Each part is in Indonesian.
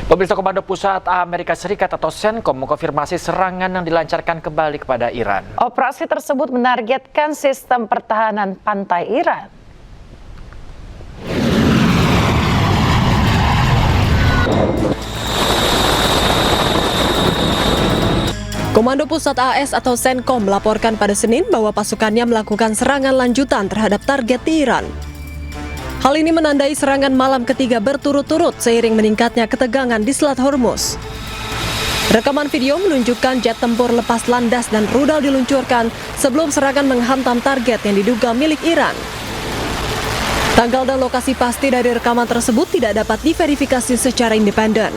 Pemirsa, Komando Pusat Amerika Serikat atau CENTCOM mengkonfirmasi serangan yang dilancarkan kembali kepada Iran. Operasi tersebut menargetkan sistem pertahanan pantai Iran. Komando Pusat AS atau CENTCOM melaporkan pada Senin bahwa pasukannya melakukan serangan lanjutan terhadap target di Iran. Hal ini menandai serangan malam ketiga berturut-turut seiring meningkatnya ketegangan di Selat Hormuz. Rekaman video menunjukkan jet tempur lepas landas dan rudal diluncurkan sebelum serangan menghantam target yang diduga milik Iran. Tanggal dan lokasi pasti dari rekaman tersebut tidak dapat diverifikasi secara independen.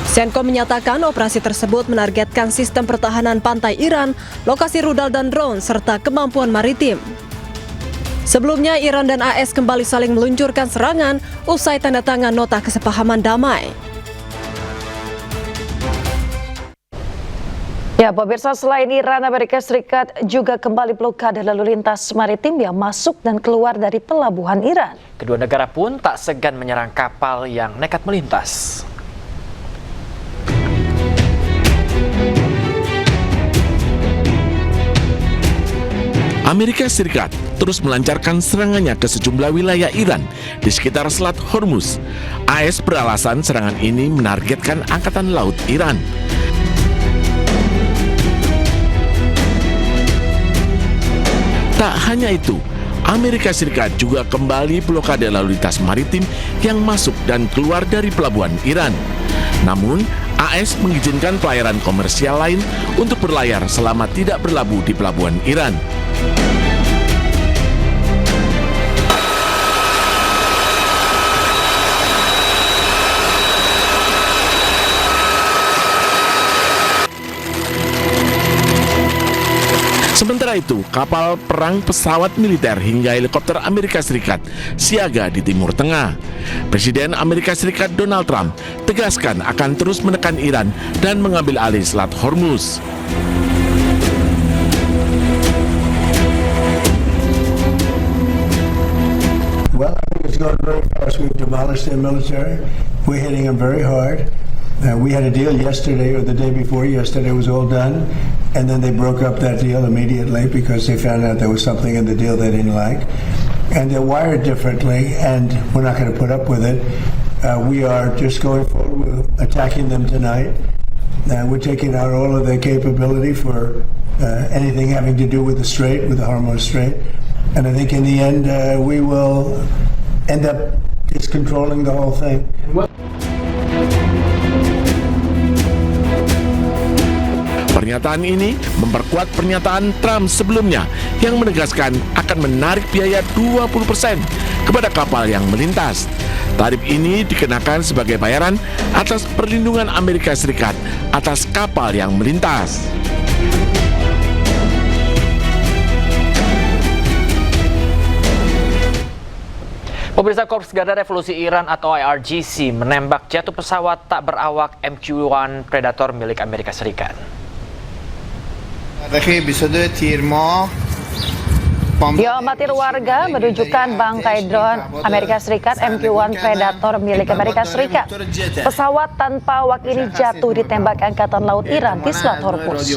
CENTCOM menyatakan operasi tersebut menargetkan sistem pertahanan pantai Iran, lokasi rudal dan drone, serta kemampuan maritim. Sebelumnya, Iran dan AS kembali saling meluncurkan serangan usai tanda tangan nota kesepahaman damai. Ya, pemirsa, selain Iran, Amerika Serikat juga kembali blokade lalu lintas maritim yang masuk dan keluar dari pelabuhan Iran. Kedua negara pun tak segan menyerang kapal yang nekat melintas. Amerika Serikat terus melancarkan serangannya ke sejumlah wilayah Iran di sekitar Selat Hormuz. AS beralasan serangan ini menargetkan Angkatan Laut Iran. Tak hanya itu, Amerika Serikat juga kembali blokade lalu lintas maritim yang masuk dan keluar dari pelabuhan Iran. Namun, AS mengizinkan pelayaran komersial lain untuk berlayar selama tidak berlabuh di pelabuhan Iran. Sementara itu, kapal perang, pesawat militer hingga helikopter Amerika Serikat siaga di Timur Tengah. Presiden Amerika Serikat Donald Trump tegaskan akan terus menekan Iran dan mengambil alih Selat Hormuz. Well, I think it's going very fast. We've demolished their military. We're hitting them very hard. We had a deal yesterday or the day before yesterday, was all done, and then they broke up that deal immediately because they found out there was something in the deal they didn't like. And they're wired differently, and we're not going to put up with it. We are just going forward with attacking them tonight. We're taking out all of their capability for anything having to do with the Strait, with the Hormuz Strait. And I think in the end, we will end up just controlling the whole thing. Pernyataan ini memperkuat pernyataan Trump sebelumnya yang menegaskan akan menarik biaya 20% kepada kapal yang melintas. Tarif ini dikenakan sebagai bayaran atas perlindungan Amerika Serikat atas kapal yang melintas. Pemirsa, Korps Garda Revolusi Iran atau IRGC menembak jatuh pesawat tak berawak MQ-1 Predator milik Amerika Serikat. Video amatir warga menunjukkan bangkai drone Amerika Serikat MQ-1 Predator milik Amerika Serikat. Pesawat tanpa awak ini jatuh ditembak Angkatan Laut Iran di Selat Hormuz.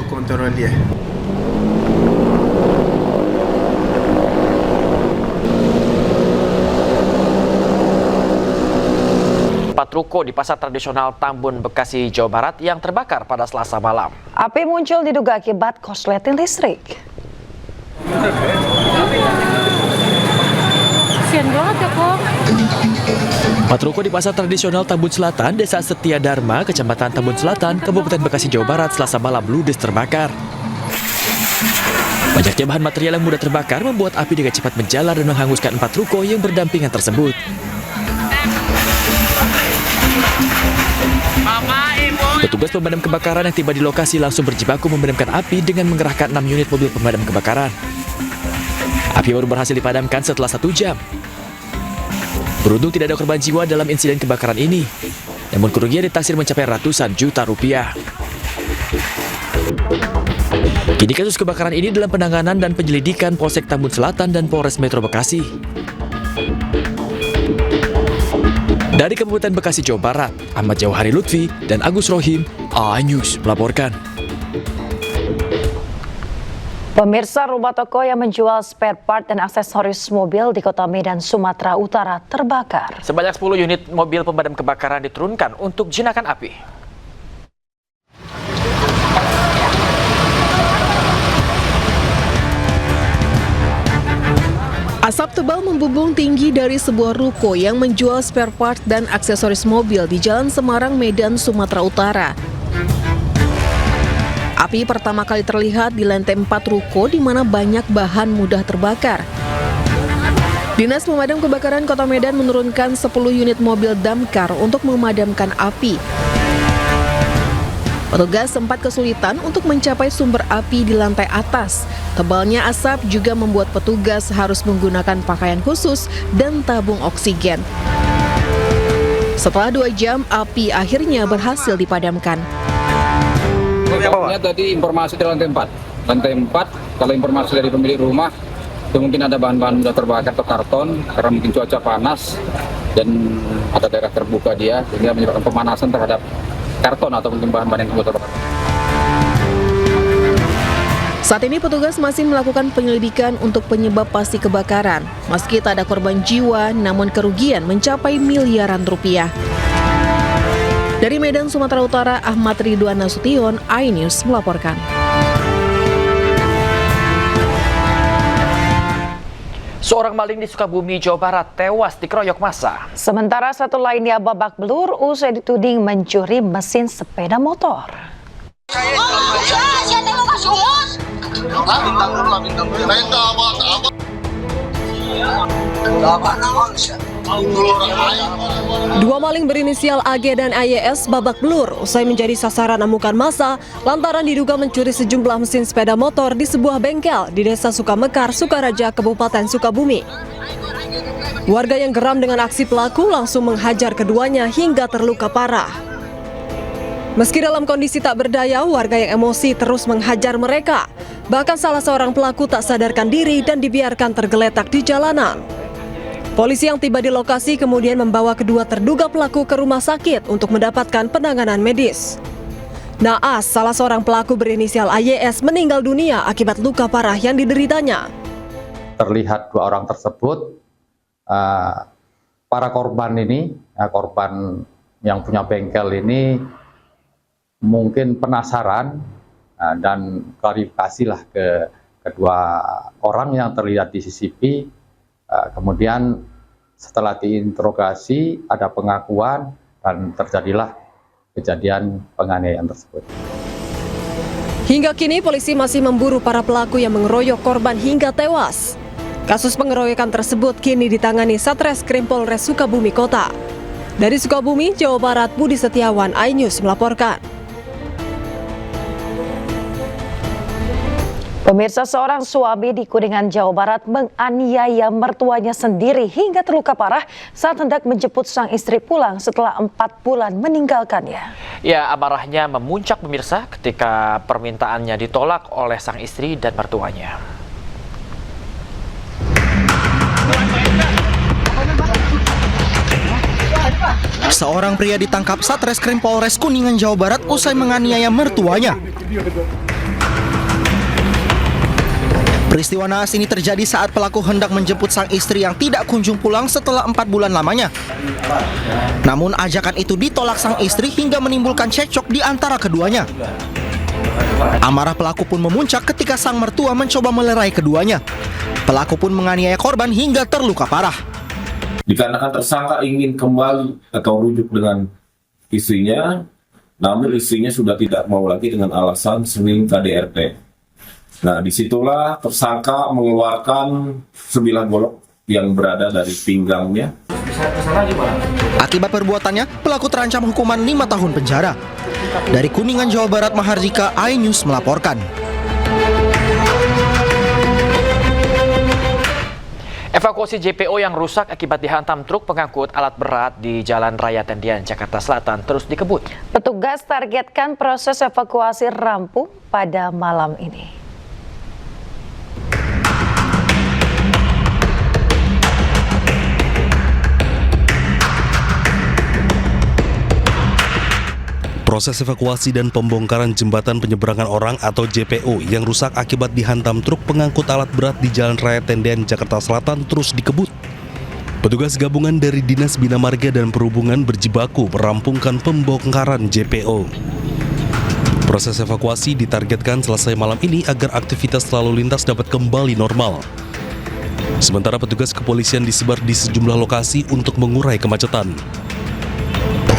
Ruko di pasar tradisional Tambun, Bekasi, Jawa Barat yang terbakar pada Selasa malam. Api muncul diduga akibat korsleting listrik. Kasian banget ya kok. 4 ruko di pasar tradisional Tambun Selatan, Desa Setia Dharma, Kecamatan Tambun Selatan, Kabupaten Bekasi, Jawa Barat, Selasa malam ludes terbakar. Banyaknya bahan material yang mudah terbakar membuat api dengan cepat menjalar dan menghanguskan 4 ruko yang berdampingan tersebut. Petugas pemadam kebakaran yang tiba di lokasi langsung berjibaku memadamkan api dengan mengerahkan 6 unit mobil pemadam kebakaran. Api baru berhasil dipadamkan setelah 1 jam. Beruntung tidak ada korban jiwa dalam insiden kebakaran ini, namun kerugian ditaksir mencapai ratusan juta rupiah. Kini kasus kebakaran ini dalam penanganan dan penyelidikan Polsek Tambun Selatan dan Polres Metro Bekasi. Dari Kabupaten Bekasi, Jawa Barat, Ahmad Jauhari Lutfi dan Agus Rohim, iNews melaporkan. Pemirsa, rumah toko yang menjual spare part dan aksesoris mobil di Kota Medan, Sumatera Utara terbakar. Sebanyak 10 unit mobil pemadam kebakaran diturunkan untuk jinakan api. Asap tebal membumbung tinggi dari sebuah ruko yang menjual spare part dan aksesoris mobil di Jalan Semarang, Medan, Sumatera Utara. Api pertama kali terlihat di lantai 4 ruko di mana banyak bahan mudah terbakar. Dinas Pemadam Kebakaran Kota Medan menurunkan 10 unit mobil damkar untuk memadamkan api. Petugas sempat kesulitan untuk mencapai sumber api di lantai atas. Tebalnya asap juga membuat petugas harus menggunakan pakaian khusus dan tabung oksigen. Setelah 2 jam, api akhirnya berhasil dipadamkan. Tadi informasi di lantai 4. Lantai 4, kalau informasi dari pemilik rumah, itu mungkin ada bahan-bahan mudah terbakar atau karton, karena mungkin cuaca panas dan ada daerah terbuka dia, sehingga menyebabkan pemanasan terhadap karton atau mungkin bahan-bahan yang mudah terbakar. Saat ini petugas masih melakukan penyelidikan untuk penyebab pasti kebakaran. Meski tak ada korban jiwa, namun kerugian mencapai miliaran rupiah. Dari Medan, Sumatera Utara, Ahmad Ridwan Nasution, iNews melaporkan. Seorang maling di Sukabumi, Jawa Barat tewas dikeroyok massa. Sementara satu lainnya babak belur usai dituding mencuri mesin sepeda motor. Dua maling berinisial AG dan AYS babak belur usai menjadi sasaran amukan massa lantaran diduga mencuri sejumlah mesin sepeda motor di sebuah bengkel di Desa Sukamekar, Sukaraja, Kabupaten Sukabumi. Warga yang geram dengan aksi pelaku langsung menghajar keduanya hingga terluka parah. Meski dalam kondisi tak berdaya, warga yang emosi terus menghajar mereka. Bahkan salah seorang pelaku tak sadarkan diri dan dibiarkan tergeletak di jalanan. Polisi yang tiba di lokasi kemudian membawa kedua terduga pelaku ke rumah sakit untuk mendapatkan penanganan medis. Naas, salah seorang pelaku berinisial AYS meninggal dunia akibat luka parah yang dideritanya. Terlihat dua orang tersebut, para korban ini, korban yang punya bengkel ini mungkin penasaran dan klarifikasilah ke kedua orang yang terlihat di CCTV. Kemudian setelah diinterogasi ada pengakuan dan terjadilah kejadian penganiayaan tersebut. Hingga kini polisi masih memburu para pelaku yang mengeroyok korban hingga tewas. Kasus pengeroyokan tersebut kini ditangani Satreskrim Polres Sukabumi Kota. Dari Sukabumi, Jawa Barat, Budi Setiawan, iNews melaporkan. Pemirsa, seorang suami di Kuningan, Jawa Barat menganiaya mertuanya sendiri hingga terluka parah saat hendak menjemput sang istri pulang setelah 4 bulan meninggalkannya. Ya, amarahnya memuncak pemirsa ketika permintaannya ditolak oleh sang istri dan mertuanya. Seorang pria ditangkap Satreskrim Polres Kuningan, Jawa Barat usai menganiaya mertuanya. Peristiwa naas ini terjadi saat pelaku hendak menjemput sang istri yang tidak kunjung pulang setelah 4 bulan lamanya. Namun ajakan itu ditolak sang istri hingga menimbulkan cekcok di antara keduanya. Amarah pelaku pun memuncak ketika sang mertua mencoba melerai keduanya. Pelaku pun menganiaya korban hingga terluka parah. Dikarenakan tersangka ingin kembali atau rujuk dengan istrinya, namun istrinya sudah tidak mau lagi dengan alasan sering KDRT. Nah, disitulah tersangka mengeluarkan 9 golok yang berada dari pinggangnya. Akibat perbuatannya, pelaku terancam hukuman 5 tahun penjara. Dari Kuningan, Jawa Barat, Mahardika, iNews melaporkan. Evakuasi JPO yang rusak akibat dihantam truk pengangkut alat berat di Jalan Raya Tendian, Jakarta Selatan terus dikebut. Petugas targetkan proses evakuasi rampung pada malam ini. Proses evakuasi dan pembongkaran jembatan penyeberangan orang atau JPO yang rusak akibat dihantam truk pengangkut alat berat di Jalan Raya Tendean, Jakarta Selatan terus dikebut. Petugas gabungan dari Dinas Bina Marga dan Perhubungan berjibaku merampungkan pembongkaran JPO. Proses evakuasi ditargetkan selesai malam ini agar aktivitas lalu lintas dapat kembali normal. Sementara petugas kepolisian disebar di sejumlah lokasi untuk mengurai kemacetan.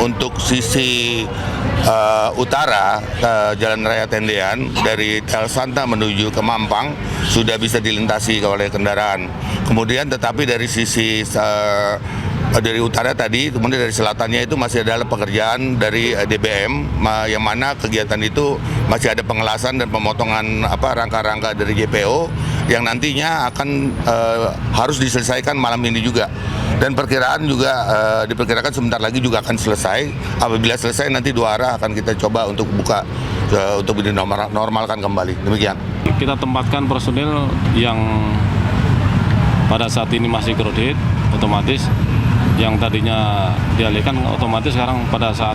Untuk sisi utara Jalan Raya Tendean dari El Santa menuju ke Mampang sudah bisa dilintasi oleh kendaraan. Kemudian tetapi dari sisi dari utara tadi, kemudian dari selatannya itu masih ada pekerjaan dari DBM yang mana kegiatan itu masih ada pengelasan dan pemotongan rangka-rangka dari JPO yang nantinya akan harus diselesaikan malam ini juga. Dan perkiraan juga diperkirakan sebentar lagi juga akan selesai. Apabila selesai nanti dua arah akan kita coba untuk buka untuk dinormalkan kembali. Demikian. Kita tempatkan personil yang pada saat ini masih kredit otomatis, yang tadinya dialihkan otomatis sekarang pada saat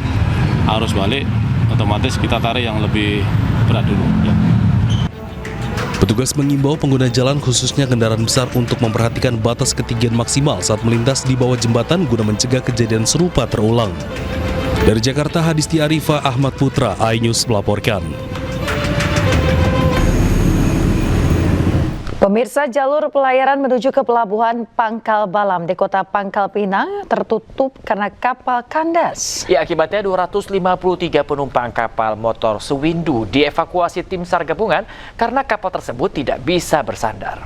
arus balik otomatis kita tarik yang lebih berat dulu. Ya. Petugas mengimbau pengguna jalan khususnya kendaraan besar untuk memperhatikan batas ketinggian maksimal saat melintas di bawah jembatan guna mencegah kejadian serupa terulang. Dari Jakarta, Hadisti Arifa Ahmad Putra, iNews melaporkan. Pemirsa, jalur pelayaran menuju ke Pelabuhan Pangkal Balam di Kota Pangkal Pinang tertutup karena kapal kandas. Ya, akibatnya 253 penumpang kapal motor Suwindu dievakuasi tim SAR gabungan karena kapal tersebut tidak bisa bersandar.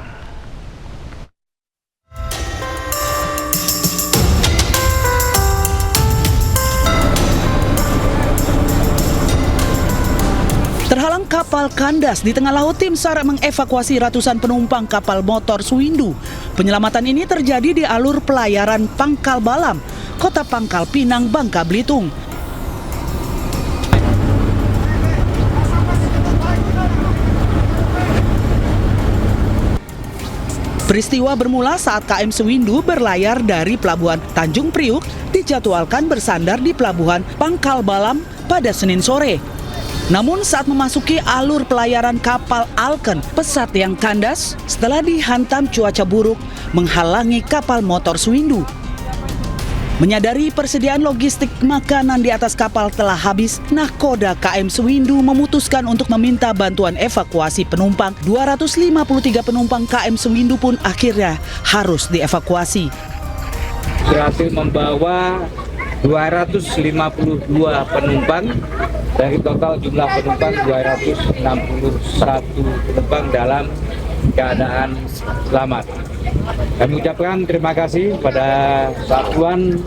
Terhalang kapal kandas di tengah laut, tim SAR mengevakuasi ratusan penumpang kapal motor Suwindu. Penyelamatan ini terjadi di alur pelayaran Pangkal Balam, Kota Pangkal Pinang, Bangka Belitung. Peristiwa bermula saat KM Suwindu berlayar dari Pelabuhan Tanjung Priuk dijadwalkan bersandar di Pelabuhan Pangkal Balam pada Senin sore. Namun saat memasuki alur pelayaran kapal Alken, pesat yang kandas setelah dihantam cuaca buruk menghalangi kapal motor Suwindu. Menyadari persediaan logistik makanan di atas kapal telah habis, Nahkoda KM Suwindu memutuskan untuk meminta bantuan evakuasi penumpang. 253 penumpang KM Suwindu pun akhirnya harus dievakuasi. Berhasil membawa 252 penumpang. Dari total jumlah penumpang 261 penumpang dalam keadaan selamat. Kami ucapkan terima kasih pada satuan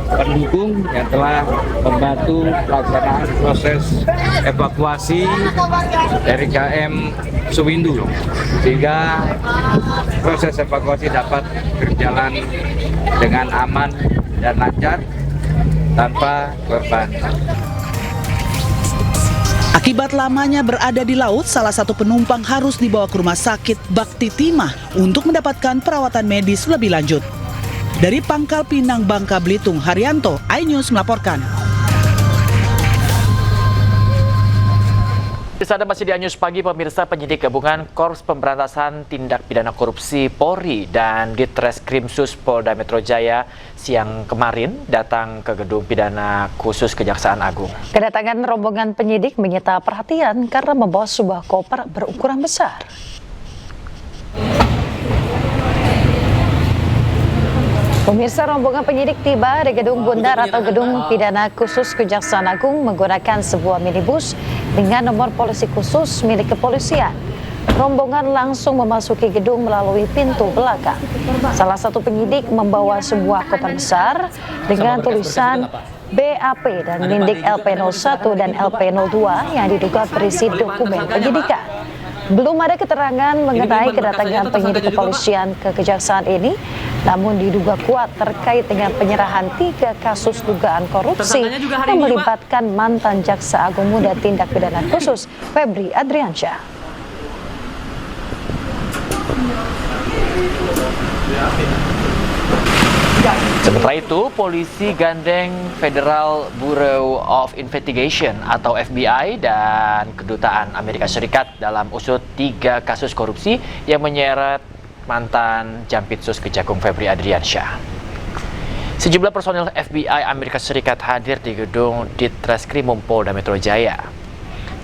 pendukung yang telah membantu pelaksanaan proses evakuasi dari KM Suwindu sehingga proses evakuasi dapat berjalan dengan aman dan lancar tanpa korban. Akibat lamanya berada di laut, salah satu penumpang harus dibawa ke rumah sakit Bakti Timah untuk mendapatkan perawatan medis lebih lanjut. Dari Pangkal Pinang, Bangka Belitung, Haryanto, iNews melaporkan. Anda masih di iNews Pagi, pemirsa. Penyidik gabungan Korps Pemberantasan Tindak Pidana Korupsi Polri dan Ditreskrimsus Polda Metro Jaya siang kemarin datang ke Gedung Pidana Khusus Kejaksaan Agung. Kedatangan rombongan penyidik menyita perhatian karena membawa sebuah koper berukuran besar. Pemirsa, rombongan penyidik tiba di Gedung Bundar atau Gedung Pidana Khusus Kejaksaan Agung menggunakan sebuah minibus dengan nomor polisi khusus milik kepolisian. Rombongan langsung memasuki gedung melalui pintu belakang. Salah satu penyidik membawa sebuah koper besar dengan tulisan BAP dan nindik LP01 dan LP02 yang diduga berisi dokumen penyidikan. Belum ada keterangan mengenai kedatangan penyidik kepolisian ke kejaksaan ini, namun diduga kuat terkait dengan penyerahan 3 kasus dugaan korupsi yang melibatkan mantan Jaksa Agung Muda Tindak Pidana Khusus Febri Adriansyah. Sementara itu, polisi gandeng Federal Bureau of Investigation atau FBI dan Kedutaan Amerika Serikat dalam usut 3 kasus korupsi yang menyeret mantan Jampitsus Kejagung Febri Adriansyah. Sejumlah personil FBI Amerika Serikat hadir di gedung Ditreskrimum Polda Metro Jaya.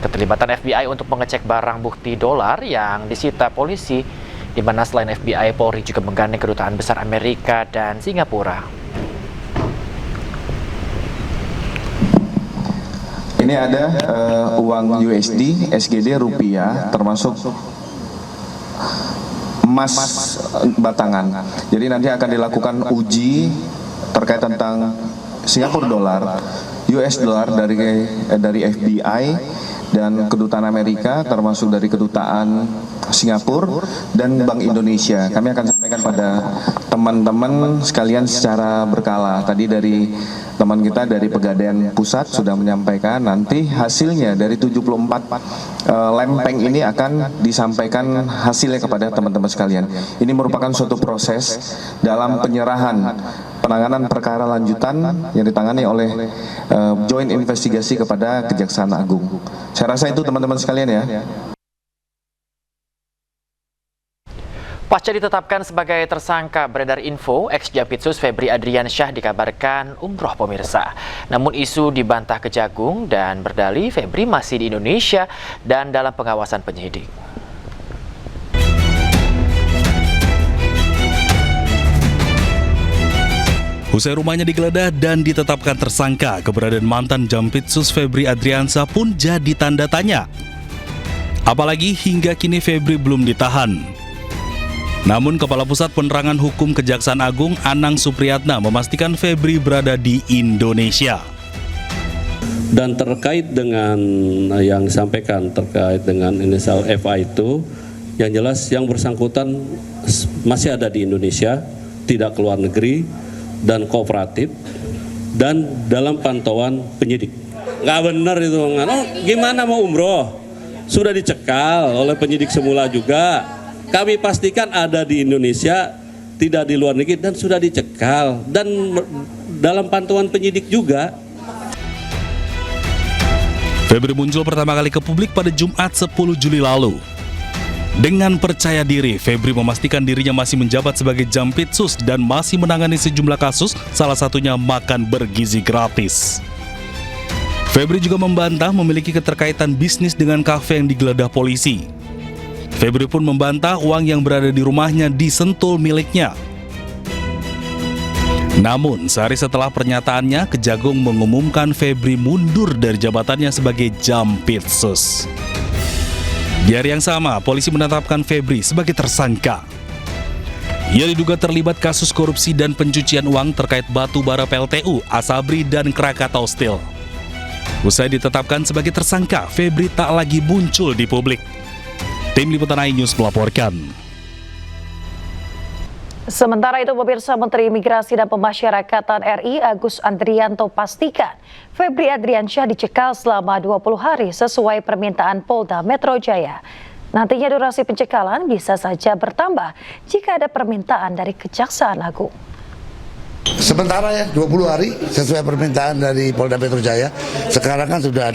Keterlibatan FBI untuk mengecek barang bukti dolar yang disita polisi, di mana selain FBI, Polri juga menggandeng Kedutaan Besar Amerika dan Singapura. Ini ada uang USD, SGD, rupiah, termasuk emas batangan. Jadi nanti akan dilakukan uji terkait tentang Singapura dolar, US dolar dari FBI dan Kedutaan Amerika, termasuk dari Kedutaan Singapura dan Bank Indonesia. Kami akan sampaikan pada teman-teman sekalian secara berkala. Tadi dari teman kita dari Pegadaian Pusat sudah menyampaikan, nanti hasilnya dari 74 lempeng ini akan disampaikan hasilnya kepada teman-teman sekalian. Ini merupakan suatu proses dalam penyerahan penanganan perkara lanjutan yang ditangani oleh Joint Investigasi kepada Kejaksaan Agung. Saya rasa itu teman-teman sekalian ya. Pasca ditetapkan sebagai tersangka, beredar info ex-Jampitsus Febri Adriansyah dikabarkan umroh pemirsa. Namun isu dibantah Kejagung dan berdalih Febri masih di Indonesia dan dalam pengawasan penyidik. Usai rumahnya digeledah dan ditetapkan tersangka, keberadaan mantan Jampitsus Febri Adriansyah pun jadi tanda tanya. Apalagi hingga kini Febri belum ditahan. Namun Kepala Pusat Penerangan Hukum Kejaksaan Agung Anang Supriyatna memastikan Febri berada di Indonesia. Dan terkait dengan yang disampaikan terkait dengan inisial FA itu, yang jelas yang bersangkutan masih ada di Indonesia, tidak keluar negeri, dan kooperatif, dan dalam pantauan penyidik. Nggak benar itu, gimana mau umroh? Sudah dicekal oleh penyidik semula juga. Kami pastikan ada di Indonesia, tidak di luar negeri, dan sudah dicekal, dan dalam pantauan penyidik juga. Febri muncul pertama kali ke publik pada Jumat 10 Juli lalu. Dengan percaya diri, Febri memastikan dirinya masih menjabat sebagai Jampitsus dan masih menangani sejumlah kasus, salah satunya makan bergizi gratis. Febri juga membantah memiliki keterkaitan bisnis dengan kafe yang digeledah polisi. Febri pun membantah uang yang berada di rumahnya disentul miliknya. Namun, sehari setelah pernyataannya, Kejagung mengumumkan Febri mundur dari jabatannya sebagai Jampitsus. Di hari yang sama, polisi menetapkan Febri sebagai tersangka. Ia diduga terlibat kasus korupsi dan pencucian uang terkait batu bara PLTU, Asabri, dan Krakatau Steel. Usai ditetapkan sebagai tersangka, Febri tak lagi muncul di publik. Tim Liputan iNews melaporkan. Sementara itu, pemirsa, Menteri Imigrasi dan Pemasyarakatan RI Agus Andrianto pastikan Febri Adriansyah dicekal selama 20 hari sesuai permintaan Polda Metro Jaya. Nantinya durasi pencekalan bisa saja bertambah jika ada permintaan dari Kejaksaan Agung. Sementara ya 20 hari sesuai permintaan dari Polda Metro Jaya. Sekarang kan sudah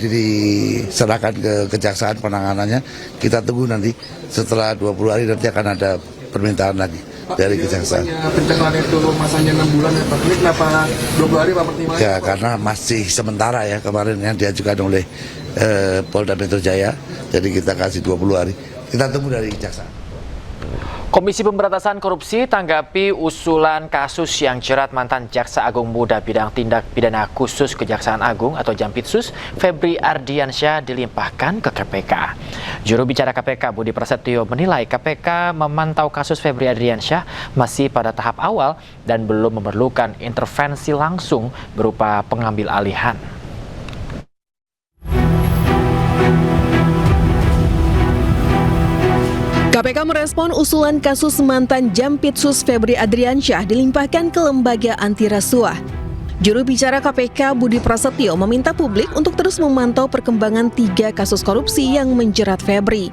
diserahkan ke Kejaksaan penanganannya. Kita tunggu nanti setelah 20 hari nanti akan ada permintaan lagi dari Kejaksaan. Pencekalan itu masanya 6 bulan ya Pak, ini kenapa 20 hari Pak pertimbangan? Ya karena masih sementara ya, kemarin yang diajukan oleh Polda Metro Jaya, jadi kita kasih 20 hari. Kita tunggu dari Kejaksaan. Komisi Pemberantasan Korupsi tanggapi usulan kasus yang jerat mantan Jaksa Agung Muda bidang tindak pidana khusus Kejaksaan Agung atau Jampitsus Febri Adriansyah dilimpahkan ke KPK. Juru bicara KPK Budi Prasetyo menilai KPK memantau kasus Febri Adriansyah masih pada tahap awal dan belum memerlukan intervensi langsung berupa pengambil alihan. KPK merespon usulan kasus mantan Jampitsus Febri Adriansyah dilimpahkan ke lembaga anti rasuah. Juru bicara KPK Budi Prasetyo meminta publik untuk terus memantau perkembangan 3 kasus korupsi yang menjerat Febri.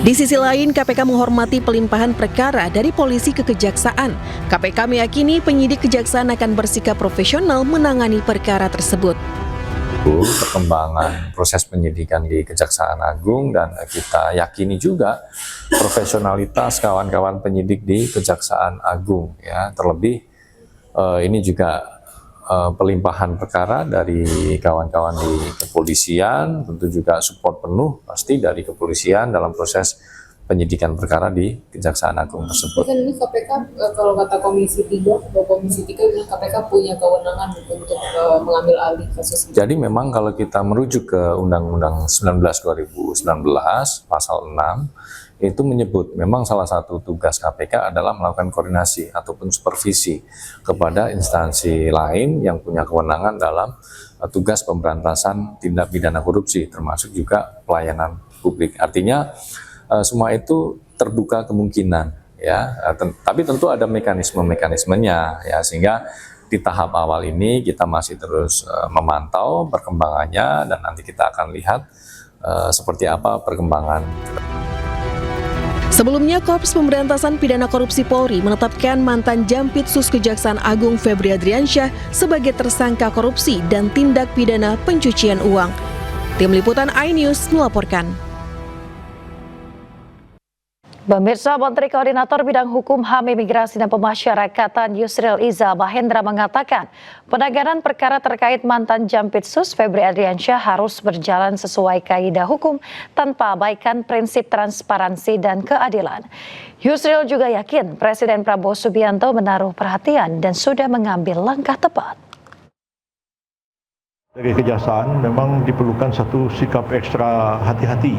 Di sisi lain, KPK menghormati pelimpahan perkara dari polisi ke kejaksaan. KPK meyakini penyidik kejaksaan akan bersikap profesional menangani perkara tersebut. Perkembangan proses penyidikan di Kejaksaan Agung, dan kita yakini juga profesionalitas kawan-kawan penyidik di Kejaksaan Agung, ya. Terlebih ini juga pelimpahan perkara dari kawan-kawan di kepolisian, tentu juga support penuh pasti dari kepolisian dalam proses penyidikan perkara di Kejaksaan Agung tersebut. Kan ini KPK, kalau kata Komisi 3, Komisi 3 bilang KPK punya kewenangan untuk mengambil alih kasus ini. Jadi memang kalau kita merujuk ke Undang-Undang 19/2019 pasal 6, itu menyebut memang salah satu tugas KPK adalah melakukan koordinasi ataupun supervisi kepada instansi lain yang punya kewenangan dalam tugas pemberantasan tindak pidana korupsi, termasuk juga pelayanan publik. Artinya semua itu terbuka kemungkinan, ya. Tapi tentu ada mekanisme-mekanismenya, ya, sehingga di tahap awal ini kita masih terus memantau perkembangannya, dan nanti kita akan lihat seperti apa perkembangan. Sebelumnya, Korps Pemberantasan Pidana Korupsi Polri menetapkan mantan Jampitsus Kejaksaan Agung Febri Adriansyah sebagai tersangka korupsi dan tindak pidana pencucian uang. Tim Liputan iNews melaporkan. Pemirsa, Menteri Koordinator Bidang Hukum, HAM, Imigrasi dan Pemasyarakatan Yusril Iza Mahendra mengatakan penanganan perkara terkait mantan Jampitsus Febri Adriansyah harus berjalan sesuai kaidah hukum tanpa abaikan prinsip transparansi dan keadilan. Yusril juga yakin Presiden Prabowo Subianto menaruh perhatian dan sudah mengambil langkah tepat. Dari kejaksaan memang diperlukan satu sikap ekstra hati-hati,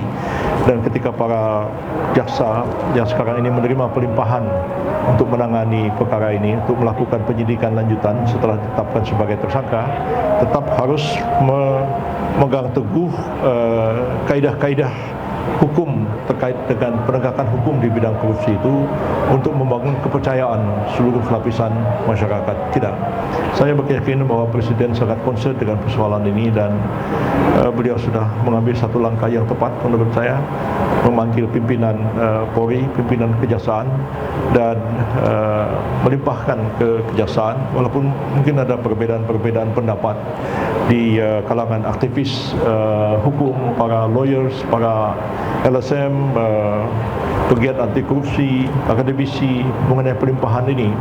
dan ketika para jaksa yang sekarang ini menerima pelimpahan untuk menangani perkara ini, untuk melakukan penyidikan lanjutan setelah ditetapkan sebagai tersangka, tetap harus memegang teguh kaidah-kaidah hukum terkait dengan penegakan hukum di bidang korupsi itu untuk membangun kepercayaan seluruh lapisan masyarakat kita. Saya berkeyakinan bahwa Presiden sangat concern dengan persoalan ini, dan beliau sudah mengambil satu langkah yang tepat menurut saya, memanggil pimpinan Polri, pimpinan Kejaksaan, dan melimpahkan ke Kejaksaan, walaupun mungkin ada perbedaan pendapat di kalangan aktivis hukum, para lawyers, para LSM, pegiat anti korupsi, akademisi mengenai pelimpahan ini.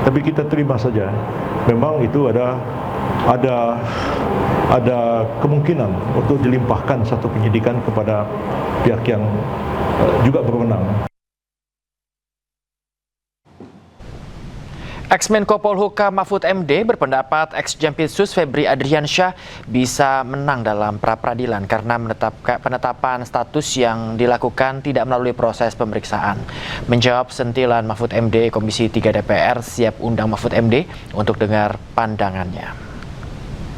Tapi kita terima saja. Memang itu ada kemungkinan untuk dilimpahkan satu penyidikan kepada pihak yang juga berwenang. Ex-Menko Polhukam Mahfud MD berpendapat ex-Jampitsus Febri Adriansyah bisa menang dalam pra-peradilan karena penetapan status yang dilakukan tidak melalui proses pemeriksaan. Menjawab sentilan Mahfud MD, Komisi 3 DPR siap undang Mahfud MD untuk dengar pandangannya.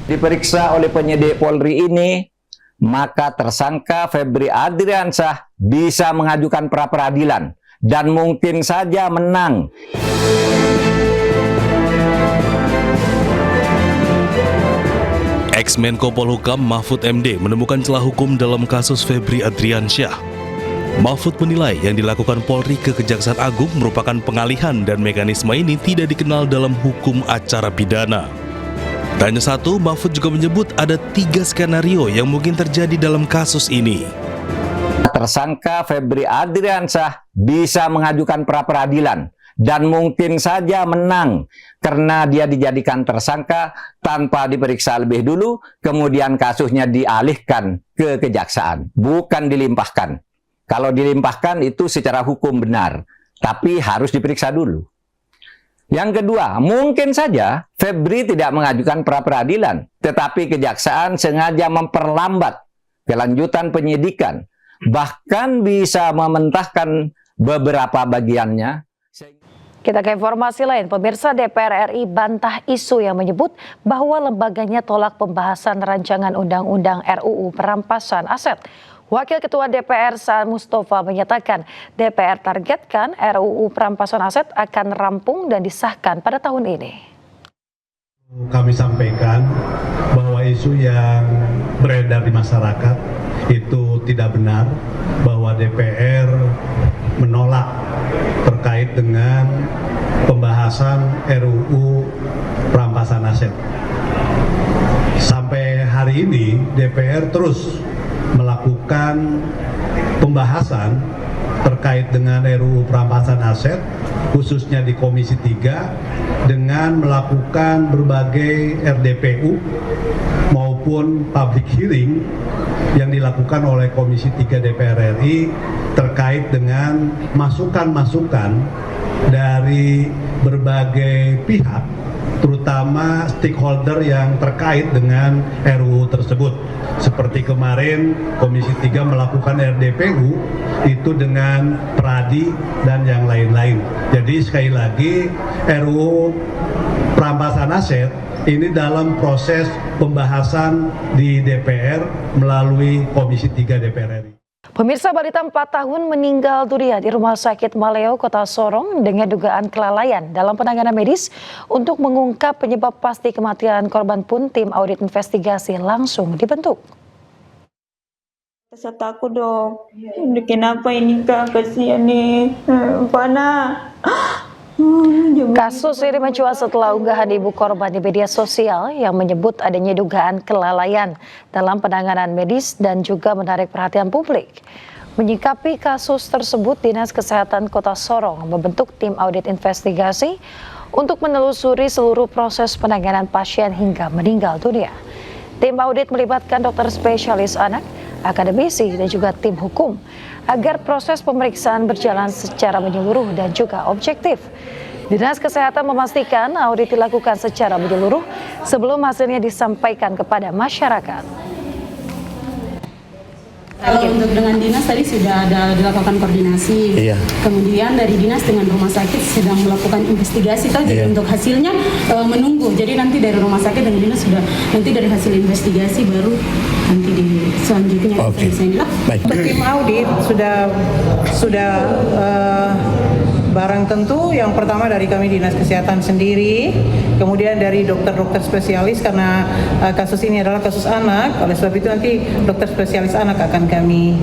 Diperiksa oleh penyidik Polri ini, maka tersangka Febri Adriansyah bisa mengajukan pra-peradilan dan mungkin saja menang. Ex-Menko Polhukam Mahfud MD menemukan celah hukum dalam kasus Febri Adriansyah. Mahfud menilai yang dilakukan Polri ke Kejaksaan Agung merupakan pengalihan, dan mekanisme ini tidak dikenal dalam hukum acara pidana. Tak hanya satu, Mahfud juga menyebut ada 3 skenario yang mungkin terjadi dalam kasus ini. Tersangka Febri Adriansyah bisa mengajukan pra-peradilan dan mungkin saja menang karena dia dijadikan tersangka tanpa diperiksa lebih dulu, kemudian kasusnya dialihkan ke kejaksaan, bukan dilimpahkan. Kalau dilimpahkan itu secara hukum benar, tapi harus diperiksa dulu. Yang kedua, mungkin saja Febri tidak mengajukan pra-peradilan, tetapi kejaksaan sengaja memperlambat kelanjutan penyidikan, bahkan bisa mementahkan beberapa bagiannya. Kita ke informasi lain, pemirsa, DPR RI bantah isu yang menyebut bahwa lembaganya tolak pembahasan rancangan undang-undang RUU perampasan aset. Wakil Ketua DPR Saan Mustafa menyatakan DPR targetkan RUU perampasan aset akan rampung dan disahkan pada tahun ini. Kami sampaikan bahwa isu yang beredar di masyarakat itu tidak benar, bahwa DPR menolak terkait dengan pembahasan RUU perampasan aset. Sampai hari ini DPR terus melakukan pembahasan terkait dengan RUU perampasan aset, khususnya di Komisi 3, dengan melakukan berbagai RDPU maupun public hearing yang dilakukan oleh Komisi 3 DPR RI terkait dengan masukan-masukan dari berbagai pihak, terutama stakeholder yang terkait dengan RUU tersebut. Seperti kemarin Komisi 3 melakukan RDPU itu dengan Pradi dan yang lain-lain. Jadi sekali lagi RUU perampasan aset ini dalam proses pembahasan di DPR melalui Komisi 3 DPR RI. Pemirsa, balita 4 tahun meninggal dunia di Rumah Sakit Maleo, Kota Sorong dengan dugaan kelalaian dalam penanganan medis. Untuk mengungkap penyebab pasti kematian korban pun tim audit investigasi langsung dibentuk. Saya takut dok, kenapa ini kak, kasihan nih, Fana. Kasus ini mencuat setelah unggahan ibu korban di media sosial yang menyebut adanya dugaan kelalaian dalam penanganan medis dan juga menarik perhatian publik. Menyikapi kasus tersebut, Dinas Kesehatan Kota Sorong membentuk tim audit investigasi untuk menelusuri seluruh proses penanganan pasien hingga meninggal dunia. Tim audit melibatkan dokter spesialis anak, akademisi, dan juga tim hukum agar proses pemeriksaan berjalan secara menyeluruh dan juga objektif. Dinas Kesehatan memastikan audit dilakukan secara menyeluruh sebelum hasilnya disampaikan kepada masyarakat. Kalau untuk dengan dinas tadi sudah ada dilakukan koordinasi, kemudian dari dinas dengan rumah sakit sedang melakukan investigasi saja. Untuk hasilnya menunggu. Jadi nanti dari rumah sakit dan dinas sudah nanti dari hasil investigasi baru nanti di selanjutnya selesai. Untuk tim audit sudah barang tentu yang pertama dari kami Dinas Kesehatan sendiri, kemudian dari dokter-dokter spesialis karena kasus ini adalah kasus anak, oleh sebab itu nanti dokter spesialis anak akan kami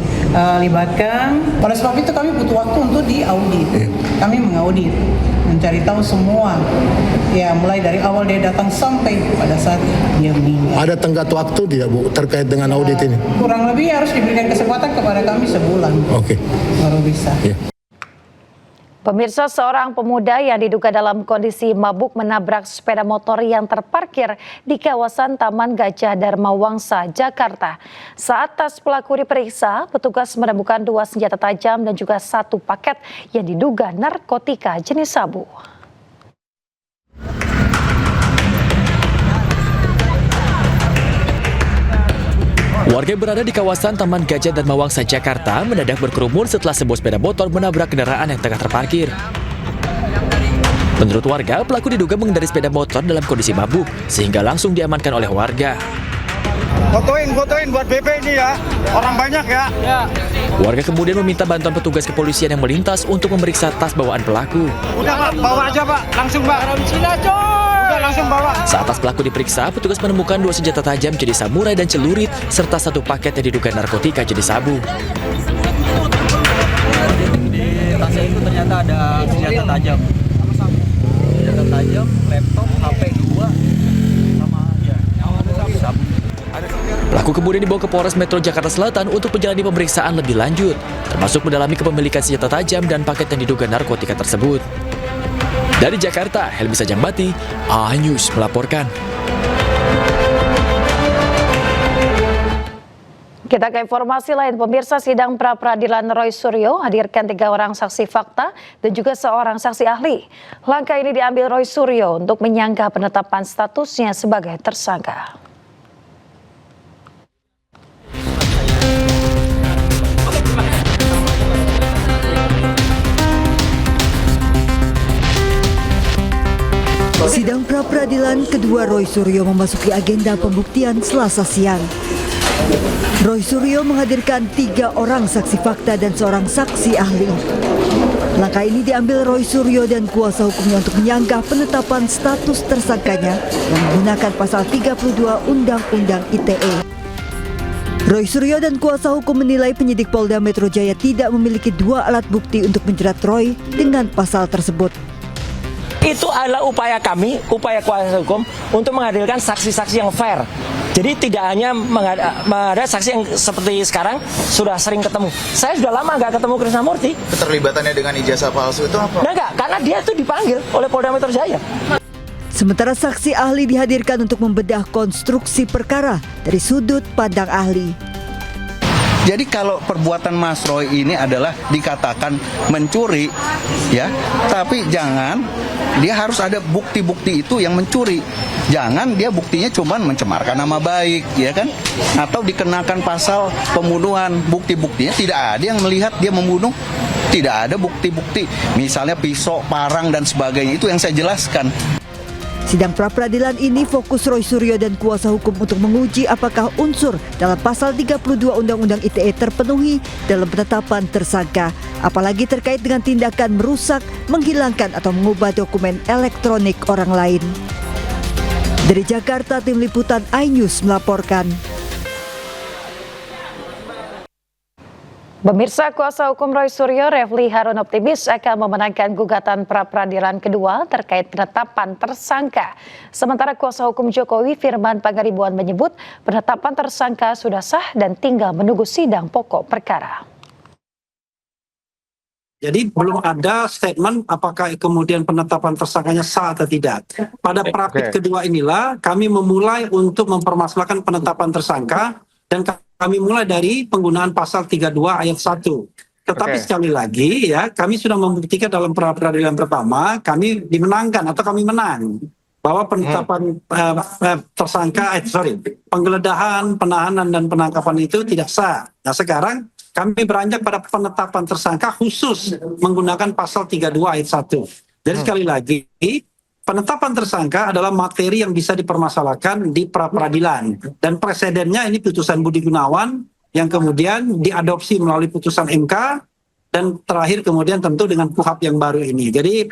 libatkan. Oleh sebab itu kami butuh waktu untuk diaudit. Kami mengaudit, mencari tahu semua, ya mulai dari awal dia datang sampai pada saat dia meninggal. Ada tenggat waktu tidak Bu terkait dengan audit ini? Kurang lebih harus diberikan kesempatan kepada kami sebulan. Baru bisa. Pemirsa, seorang pemuda yang diduga dalam kondisi mabuk menabrak sepeda motor yang terparkir di kawasan Taman Gajah Dharma Wangsa, Jakarta. Saat tas pelaku diperiksa, petugas menemukan 2 senjata tajam dan juga 1 paket yang diduga narkotika jenis sabu. Warga yang berada di kawasan Taman Gajah Dharma Wangsa, Jakarta mendadak berkerumun setelah sebuah sepeda motor menabrak kendaraan yang tengah terparkir. Menurut warga, pelaku diduga mengendarai sepeda motor dalam kondisi mabuk sehingga langsung diamankan oleh warga. Fotoin buat BP ini ya, orang banyak ya. Warga kemudian meminta bantuan petugas kepolisian yang melintas untuk memeriksa tas bawaan pelaku. Udah Pak, bawa aja Pak, langsung Pak. Udah langsung bawa. Saat tas pelaku diperiksa, petugas menemukan 2 senjata tajam jenis samurai dan celurit serta 1 paket yang diduga narkotika jenis sabu. Di tasnya itu ternyata ada senjata tajam. Senjata tajam, laptop, HP 2 sama sabu. Pelaku kemudian dibawa ke Polres Metro Jakarta Selatan untuk menjalani pemeriksaan lebih lanjut, termasuk mendalami kepemilikan senjata tajam dan paket yang diduga narkotika tersebut. Dari Jakarta, Helmi Sajambati, A-News melaporkan. Kita ke informasi lain, pemirsa. Sidang pra-peradilan Roy Suryo hadirkan 3 orang saksi fakta dan juga seorang saksi ahli. Langkah ini diambil Roy Suryo untuk menyangga penetapan statusnya sebagai tersangka. Sidang pra-peradilan kedua Roy Suryo memasuki agenda pembuktian Selasa siang. Roy Suryo menghadirkan 3 orang saksi fakta dan seorang saksi ahli. Langkah ini diambil Roy Suryo dan kuasa hukumnya untuk menyanggah penetapan status tersangkanya yang menggunakan pasal 32 Undang-Undang ITE. Roy Suryo dan kuasa hukum menilai penyidik Polda Metro Jaya tidak memiliki dua alat bukti untuk menjerat Roy dengan pasal tersebut. Itu adalah upaya kami, upaya kuasa hukum untuk menghadirkan saksi-saksi yang fair. Jadi tidak hanya ada saksi yang seperti sekarang sudah sering ketemu. Saya sudah lama nggak ketemu Krisnamurti. Keterlibatannya dengan ijazah palsu itu apa? Nah, enggak, karena dia itu dipanggil oleh Polda Metro Jaya. Sementara saksi ahli dihadirkan untuk membedah konstruksi perkara dari sudut pandang ahli. Jadi kalau perbuatan Mas Roy ini adalah dikatakan mencuri, ya, tapi jangan dia harus ada bukti-bukti itu yang mencuri. Jangan dia buktinya cuma mencemarkan nama baik, ya kan? Atau dikenakan pasal pembunuhan, bukti-buktinya tidak ada yang melihat dia membunuh. Tidak ada bukti-bukti, misalnya pisau, parang dan sebagainya, itu yang saya jelaskan. Sidang pra-peradilan ini fokus Roy Suryo dan kuasa hukum untuk menguji apakah unsur dalam pasal 32 Undang-Undang ITE terpenuhi dalam penetapan tersangka, apalagi terkait dengan tindakan merusak, menghilangkan atau mengubah dokumen elektronik orang lain. Dari Jakarta, tim liputan iNews melaporkan. Pemirsa, kuasa hukum Roy Suryo, Refli Harun optimis akan memenangkan gugatan pra-peradilan kedua terkait penetapan tersangka. Sementara kuasa hukum Jokowi, Firman Pangaribuan, menyebut penetapan tersangka sudah sah dan tinggal menunggu sidang pokok perkara. Jadi belum ada statement apakah kemudian penetapan tersangkanya sah atau tidak. Pada prapit kedua inilah kami memulai untuk mempermasalahkan penetapan tersangka dan kami mulai dari penggunaan pasal 32 ayat 1. Tetapi sekali lagi ya, kami sudah membuktikan dalam pra-peradilan pertama kami dimenangkan atau kami menang bahwa penetapan tersangka penggeledahan, penahanan dan penangkapan itu tidak sah. Nah, sekarang kami beranjak pada penetapan tersangka khusus menggunakan pasal 32 ayat 1. Jadi sekali lagi, penetapan tersangka adalah materi yang bisa dipermasalahkan di pra-peradilan. Dan presidennya ini putusan Budi Gunawan yang kemudian diadopsi melalui putusan MK dan terakhir kemudian tentu dengan KUHP yang baru ini. Jadi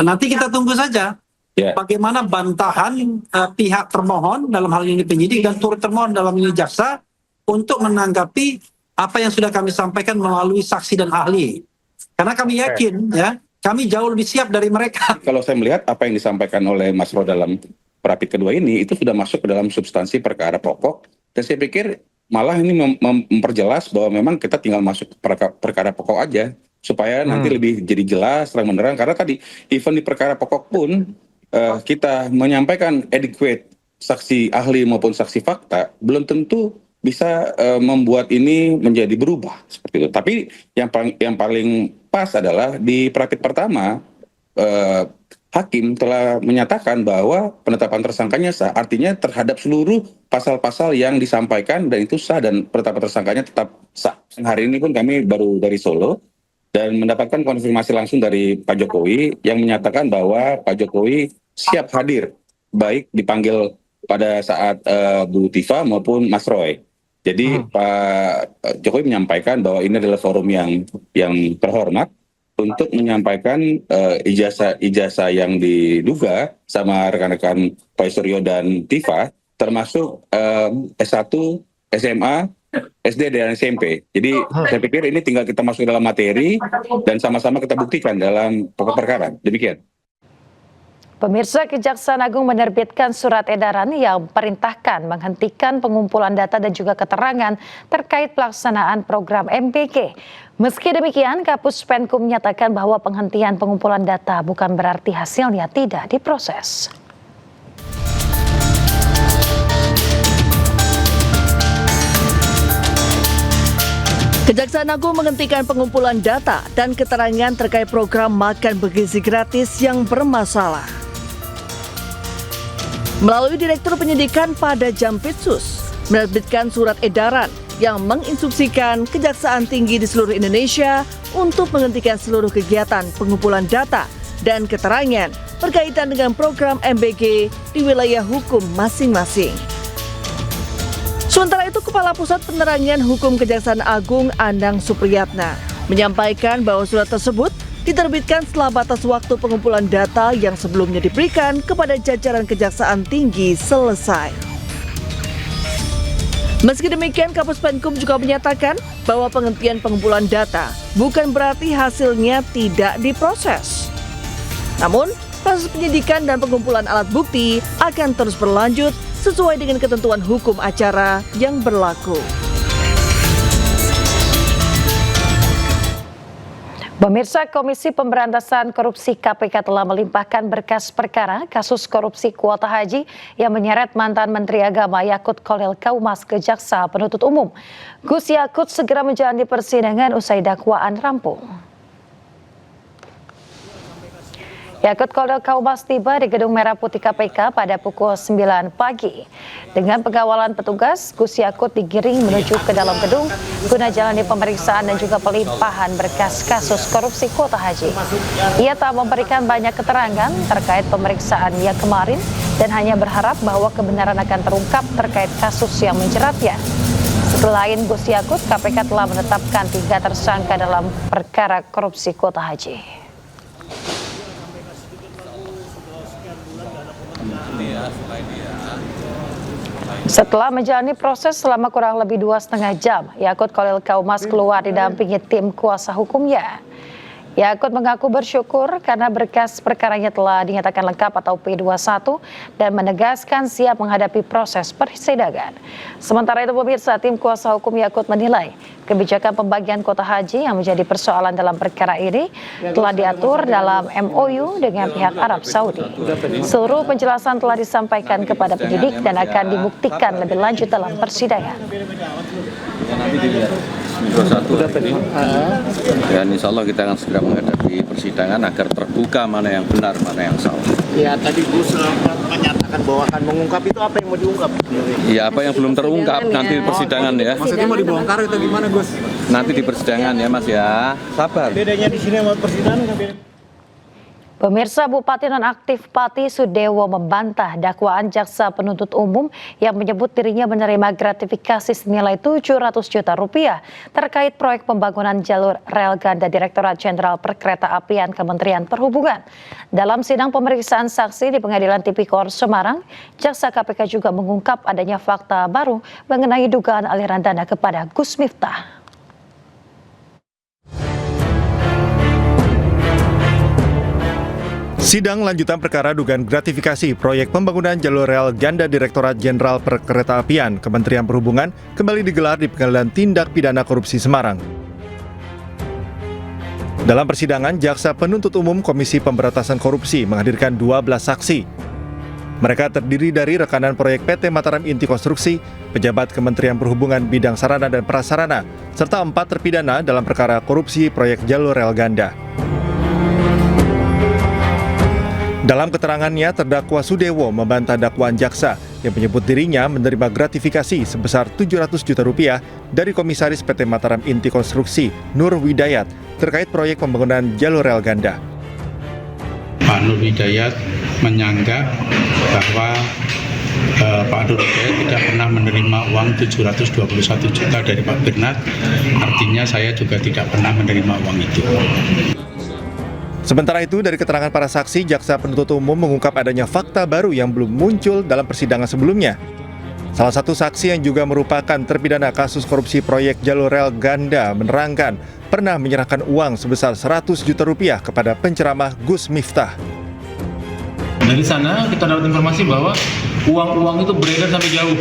nanti kita tunggu saja bagaimana bantahan pihak termohon dalam hal ini penyidik dan turut termohon dalam ini jaksa untuk menanggapi apa yang sudah kami sampaikan melalui saksi dan ahli. Karena kami yakin ya, kami jauh lebih siap dari mereka. Kalau saya melihat apa yang disampaikan oleh Mas Roy dalam prapit kedua ini, itu sudah masuk ke dalam substansi perkara pokok. Dan saya pikir malah ini memperjelas bahwa memang kita tinggal masuk ke perkara pokok aja. Supaya nanti lebih jadi jelas, terang menerang. Karena tadi, even di perkara pokok pun, kita menyampaikan adequate saksi ahli maupun saksi fakta, belum tentu bisa membuat ini menjadi berubah seperti itu. Tapi yang paling pas adalah di prapit pertama hakim telah menyatakan bahwa penetapan tersangkanya sah, artinya terhadap seluruh pasal-pasal yang disampaikan dan itu sah dan penetapan tersangkanya tetap sah. Hari ini pun kami baru dari Solo dan mendapatkan konfirmasi langsung dari Pak Jokowi yang menyatakan bahwa Pak Jokowi siap hadir baik dipanggil pada saat Bu Tifa maupun Mas Roy. Jadi Pak Jokowi menyampaikan bahwa ini adalah forum yang terhormat untuk menyampaikan ijazah yang diduga sama rekan-rekan Pak Suryo dan Tifa, termasuk S1, SMA, SD dan SMP. Jadi saya pikir ini tinggal kita masuk dalam materi dan sama-sama kita buktikan dalam pokok perkara. Demikian. Pemirsa, Kejaksaan Agung menerbitkan surat edaran yang perintahkan menghentikan pengumpulan data dan juga keterangan terkait pelaksanaan program MBG. Meski demikian, Kapus Penkum menyatakan bahwa penghentian pengumpulan data bukan berarti hasilnya tidak diproses. Kejaksaan Agung menghentikan pengumpulan data dan keterangan terkait program makan bergizi gratis yang bermasalah. Melalui Direktur Penyidikan pada Jampitsus, menerbitkan surat edaran yang menginstruksikan Kejaksaan Tinggi di seluruh Indonesia untuk menghentikan seluruh kegiatan pengumpulan data dan keterangan berkaitan dengan program MBG di wilayah hukum masing-masing. Sementara itu, Kepala Pusat Penerangan Hukum Kejaksaan Agung Anang Supriyatna menyampaikan bahwa surat tersebut diterbitkan setelah batas waktu pengumpulan data yang sebelumnya diberikan kepada jajaran Kejaksaan Tinggi selesai. Meski demikian, Kapus Penkum juga menyatakan bahwa penghentian pengumpulan data bukan berarti hasilnya tidak diproses. Namun, proses penyidikan dan pengumpulan alat bukti akan terus berlanjut sesuai dengan ketentuan hukum acara yang berlaku. Pemirsa, Komisi Pemberantasan Korupsi KPK telah melimpahkan berkas perkara kasus korupsi kuota haji yang menyeret mantan Menteri Agama Yakut Khalil Kaumas ke Jaksa Penuntut Umum. Gus Yakut segera menjalani persidangan usai dakwaan rampung. Yakut Khalil Kaumas tiba di Gedung Merah Putih KPK pada pukul 9 pagi. Dengan pengawalan petugas, Gus Yakut digiring menuju ke dalam gedung guna jalani pemeriksaan dan juga pelimpahan berkas kasus korupsi kuota haji. Ia tak memberikan banyak keterangan terkait pemeriksaannya kemarin dan hanya berharap bahwa kebenaran akan terungkap terkait kasus yang menjeratnya. Selain Gus Yakut, KPK telah menetapkan 3 tersangka dalam perkara korupsi kuota haji. Setelah menjalani proses selama kurang lebih 2,5 jam, Yakut Khalil Kaumas keluar didampingi tim kuasa hukumnya. Yakut mengaku bersyukur karena berkas perkaranya telah dinyatakan lengkap atau P21 dan menegaskan siap menghadapi proses persidangan. Sementara itu, pemirsa, tim kuasa hukum Yakut menilai kebijakan pembagian kuota haji yang menjadi persoalan dalam perkara ini telah diatur dalam MOU dengan pihak Arab Saudi. Seluruh penjelasan telah disampaikan kepada penyidik dan akan dibuktikan lebih lanjut dalam persidangan. Dan insya Allah kita akan segera menghadapi persidangan agar terbuka mana yang benar, mana yang salah. Ya, tadi Gus menyatakan bahwa akan mengungkap, itu apa yang mau diungkap? Ya, apa yang belum terungkap nanti di persidangan ya. Maksudnya mau dibongkar atau gimana, Gus? Nanti di persidangan ya Mas ya, sabar. Bedanya di sini sama persidangan kan beda. Pemirsa, Bupati Nonaktif Pati Sudewo membantah dakwaan Jaksa Penuntut Umum yang menyebut dirinya menerima gratifikasi senilai 700 juta rupiah terkait proyek pembangunan jalur rel ganda Direktorat Jenderal Perkeretaapian Kementerian Perhubungan. Dalam sidang pemeriksaan saksi di Pengadilan Tipikor Semarang, Jaksa KPK juga mengungkap adanya fakta baru mengenai dugaan aliran dana kepada Gus Miftah. Sidang lanjutan perkara dugaan gratifikasi proyek pembangunan jalur rel ganda Direktorat Jenderal Perkeretaapian Kementerian Perhubungan kembali digelar di Pengadilan Tindak Pidana Korupsi Semarang. Dalam persidangan, Jaksa Penuntut Umum Komisi Pemberantasan Korupsi menghadirkan 12 saksi. Mereka terdiri dari rekanan proyek PT Mataram Inti Konstruksi, pejabat Kementerian Perhubungan bidang sarana dan prasarana, serta 4 terpidana dalam perkara korupsi proyek jalur rel ganda. Dalam keterangannya, terdakwa Sudewo membantah dakwaan jaksa yang menyebut dirinya menerima gratifikasi sebesar 700 juta rupiah dari Komisaris PT Mataram Inti Konstruksi Nur Widayat terkait proyek pembangunan jalur rel ganda. Pak Nur Widayat menyanggah bahwa Pak Nur Widayat tidak pernah menerima uang 721 juta dari Pak Bernat, artinya saya juga tidak pernah menerima uang itu. Sementara itu, dari keterangan para saksi, Jaksa Penuntut Umum mengungkap adanya fakta baru yang belum muncul dalam persidangan sebelumnya. Salah satu saksi yang juga merupakan terpidana kasus korupsi proyek jalur rel ganda menerangkan pernah menyerahkan uang sebesar 100 juta rupiah kepada penceramah Gus Miftah. Dari sana kita dapat informasi bahwa uang-uang itu beredar sampai jauh.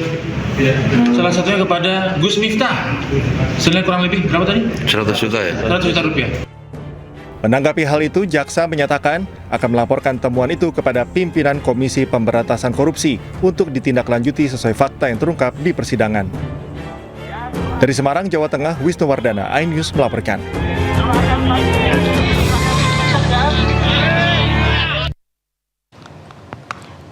Salah satunya kepada Gus Miftah. Senilai kurang lebih berapa tadi? 100 juta ya? 100 juta rupiah. Menanggapi hal itu, jaksa menyatakan akan melaporkan temuan itu kepada pimpinan Komisi Pemberantasan Korupsi untuk ditindaklanjuti sesuai fakta yang terungkap di persidangan. Dari Semarang, Jawa Tengah, Wisnu Wardana, iNews melaporkan.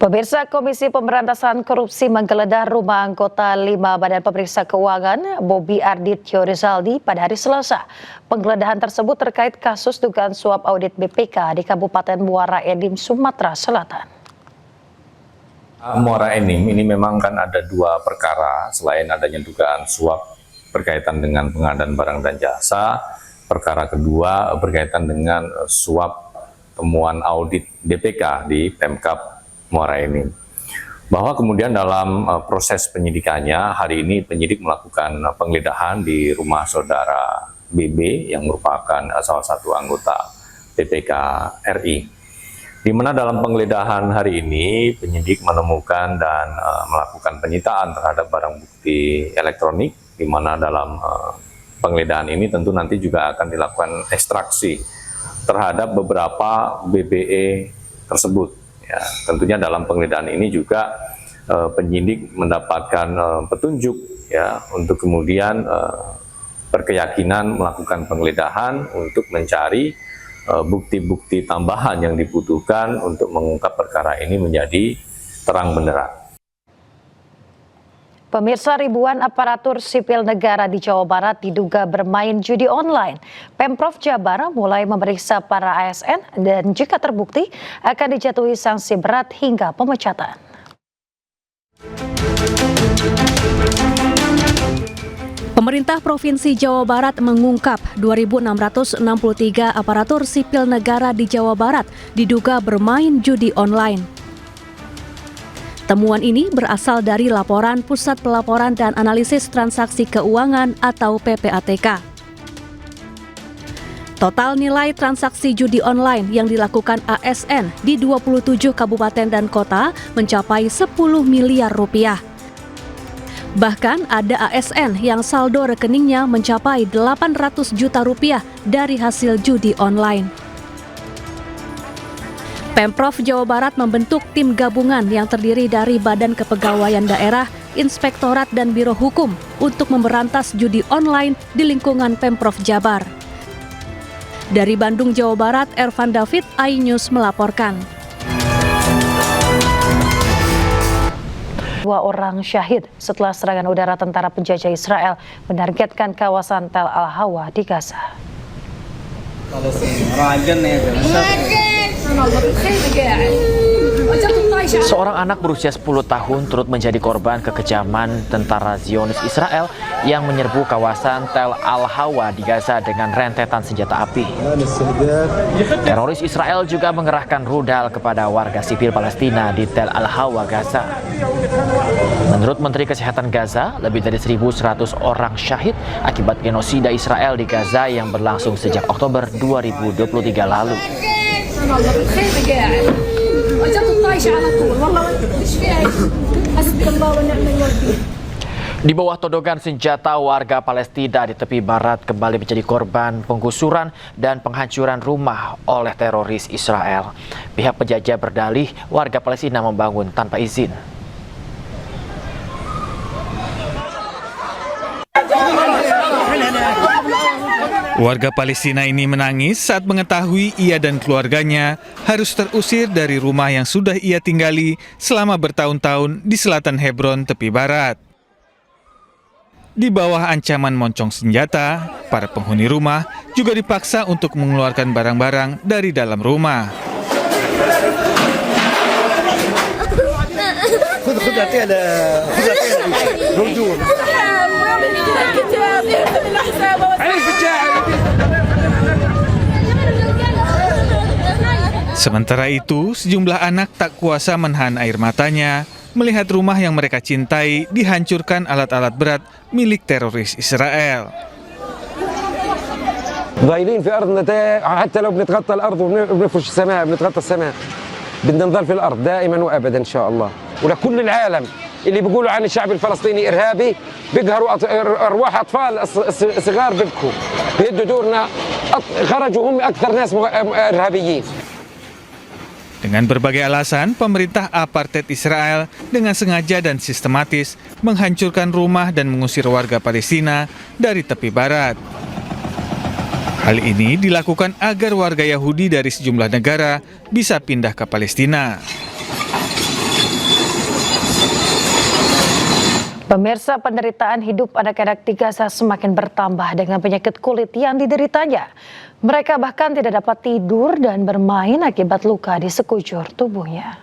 Pemirsa, Komisi Pemberantasan Korupsi menggeledah rumah anggota 5 Badan Pemeriksa Keuangan Bobi Ardityo Rizaldi pada hari Selasa. Penggeledahan tersebut terkait kasus dugaan suap audit BPK di Kabupaten Muara Enim, Sumatera Selatan. Muara Enim ini memang kan ada 2 perkara selain adanya dugaan suap berkaitan dengan pengadaan barang dan jasa. perkara kedua berkaitan dengan suap temuan audit BPK di Pemkab Muara Enim. Bahwa kemudian dalam proses penyidikannya, hari ini penyidik melakukan penggeledahan di rumah saudara BB yang merupakan salah satu anggota BPK RI. Di mana dalam penggeledahan hari ini penyidik menemukan dan melakukan penyitaan terhadap barang bukti elektronik, di mana dalam penggeledahan ini tentu nanti juga akan dilakukan ekstraksi terhadap beberapa BBE tersebut. Ya, tentunya dalam penggeledahan ini juga penyidik mendapatkan petunjuk ya untuk kemudian berkeyakinan melakukan penggeledahan untuk mencari bukti-bukti tambahan yang dibutuhkan untuk mengungkap perkara ini menjadi terang benderang. Pemirsa, ribuan aparatur sipil negara di Jawa Barat diduga bermain judi online. Pemprov Jabar mulai memeriksa para ASN dan jika terbukti akan dijatuhi sanksi berat hingga pemecatan. Pemerintah Provinsi Jawa Barat mengungkap 2.663 aparatur sipil negara di Jawa Barat diduga bermain judi online. Temuan ini berasal dari laporan Pusat Pelaporan dan Analisis Transaksi Keuangan atau PPATK. Total nilai transaksi judi online yang dilakukan ASN di 27 kabupaten dan kota mencapai 10 miliar rupiah. Bahkan ada ASN yang saldo rekeningnya mencapai 800 juta rupiah dari hasil judi online. Pemprov Jawa Barat membentuk tim gabungan yang terdiri dari Badan Kepegawaian Daerah, Inspektorat dan Biro Hukum untuk memberantas judi online di lingkungan Pemprov Jabar. Dari Bandung, Jawa Barat, Ervan David, iNews melaporkan. 2 orang syahid setelah serangan udara tentara penjajah Israel menargetkan kawasan Tel Al-Hawa di Gaza. Seorang anak berusia 10 tahun turut menjadi korban kekejaman tentara Zionis Israel yang menyerbu kawasan Tel Al-Hawa di Gaza dengan rentetan senjata api. Teroris Israel juga mengerahkan rudal kepada warga sipil Palestina di Tel Al-Hawa, Gaza. Menurut Menteri Kesehatan Gaza, lebih dari 1.100 orang syahid akibat genosida Israel di Gaza yang berlangsung sejak Oktober 2023 lalu. Di bawah todongan senjata, warga Palestina di tepi barat kembali menjadi korban penggusuran dan penghancuran rumah oleh teroris Israel. Pihak penjajah berdalih warga Palestina membangun tanpa izin. Warga Palestina ini menangis saat mengetahui ia dan keluarganya harus terusir dari rumah yang sudah ia tinggali selama bertahun-tahun di selatan Hebron, tepi barat. Di bawah ancaman moncong senjata, para penghuni rumah juga dipaksa untuk mengeluarkan barang-barang dari dalam rumah. Sementara itu, sejumlah anak tak kuasa menahan air matanya melihat rumah yang mereka cintai dihancurkan alat-alat berat milik teroris Israel. ضايلين في أرضنا حتى لو بنتغطى الأرض وبنفرش السماء بنتغطى السماء بدنا نضل في الأرض دائما وأبدا إن شاء الله. ولكل العالم اللي بيقولوا عن الشعب الفلسطيني إرهابي بيقهروا أرواح أطفال صغار بيبكوا بيدوا دورنا خرجوا هم أكثر ناس إرهابيين. Dengan berbagai alasan, pemerintah apartheid Israel dengan sengaja dan sistematis menghancurkan rumah dan mengusir warga Palestina dari tepi barat. Hal ini dilakukan agar warga Yahudi dari sejumlah negara bisa pindah ke Palestina. Pemirsa, penderitaan hidup anak-anak di Gaza semakin bertambah dengan penyakit kulit yang dideritanya. Mereka bahkan tidak dapat tidur dan bermain akibat luka di sekujur tubuhnya.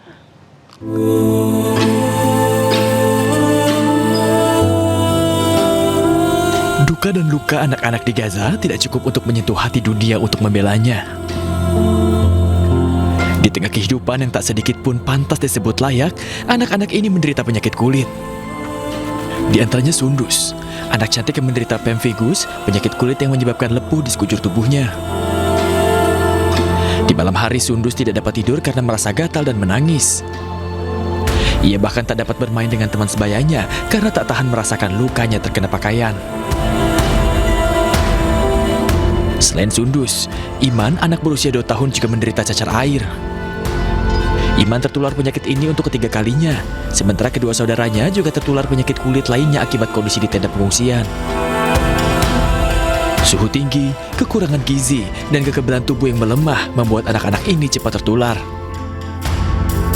Duka Duka dan luka anak-anak di Gaza tidak cukup untuk menyentuh hati dunia untuk membelanya. Di tengah kehidupan yang tak sedikit pun pantas disebut layak, anak-anak ini menderita penyakit kulit. Di antaranya Sundus, anak cantik yang menderita pemphigus, penyakit kulit yang menyebabkan lepuh di sekujur tubuhnya. Di malam hari, Sundus tidak dapat tidur karena merasa gatal dan menangis. Ia bahkan tak dapat bermain dengan teman sebayanya karena tak tahan merasakan lukanya terkena pakaian. Selain Sundus, Iman, anak berusia 2 tahun juga menderita cacar air. Iman tertular penyakit ini untuk ketiga kalinya, sementara kedua saudaranya juga tertular penyakit kulit lainnya akibat kondisi di tenda pengungsian. Suhu tinggi, kekurangan gizi, dan kekebalan tubuh yang melemah membuat anak-anak ini cepat tertular.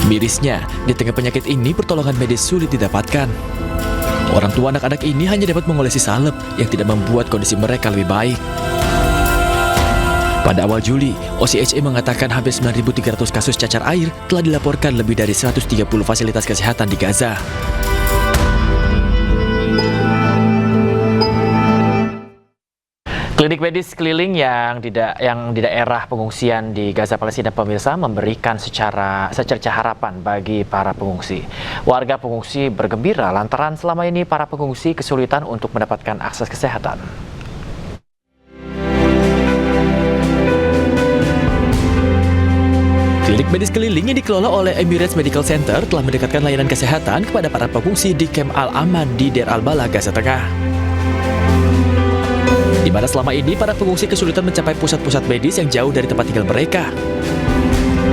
Mirisnya, di tengah penyakit ini pertolongan medis sulit didapatkan. Orang tua anak-anak ini hanya dapat mengolesi salep yang tidak membuat kondisi mereka lebih baik. Pada awal Juli, OCHA mengatakan hampir 9.300 kasus cacar air telah dilaporkan lebih dari 130 fasilitas kesehatan di Gaza. Klinik medis keliling yang di daerah pengungsian di Gaza Palestina, pemirsa, memberikan secerca harapan bagi para pengungsi. Warga pengungsi bergembira lantaran selama ini para pengungsi kesulitan untuk mendapatkan akses kesehatan. Klinik medis keliling yang dikelola oleh Emirates Medical Center telah mendekatkan layanan kesehatan kepada para pengungsi di Camp Al-Aman di Deir al-Balah, Gaza Tengah. Di mana selama ini para pengungsi kesulitan mencapai pusat-pusat medis yang jauh dari tempat tinggal mereka.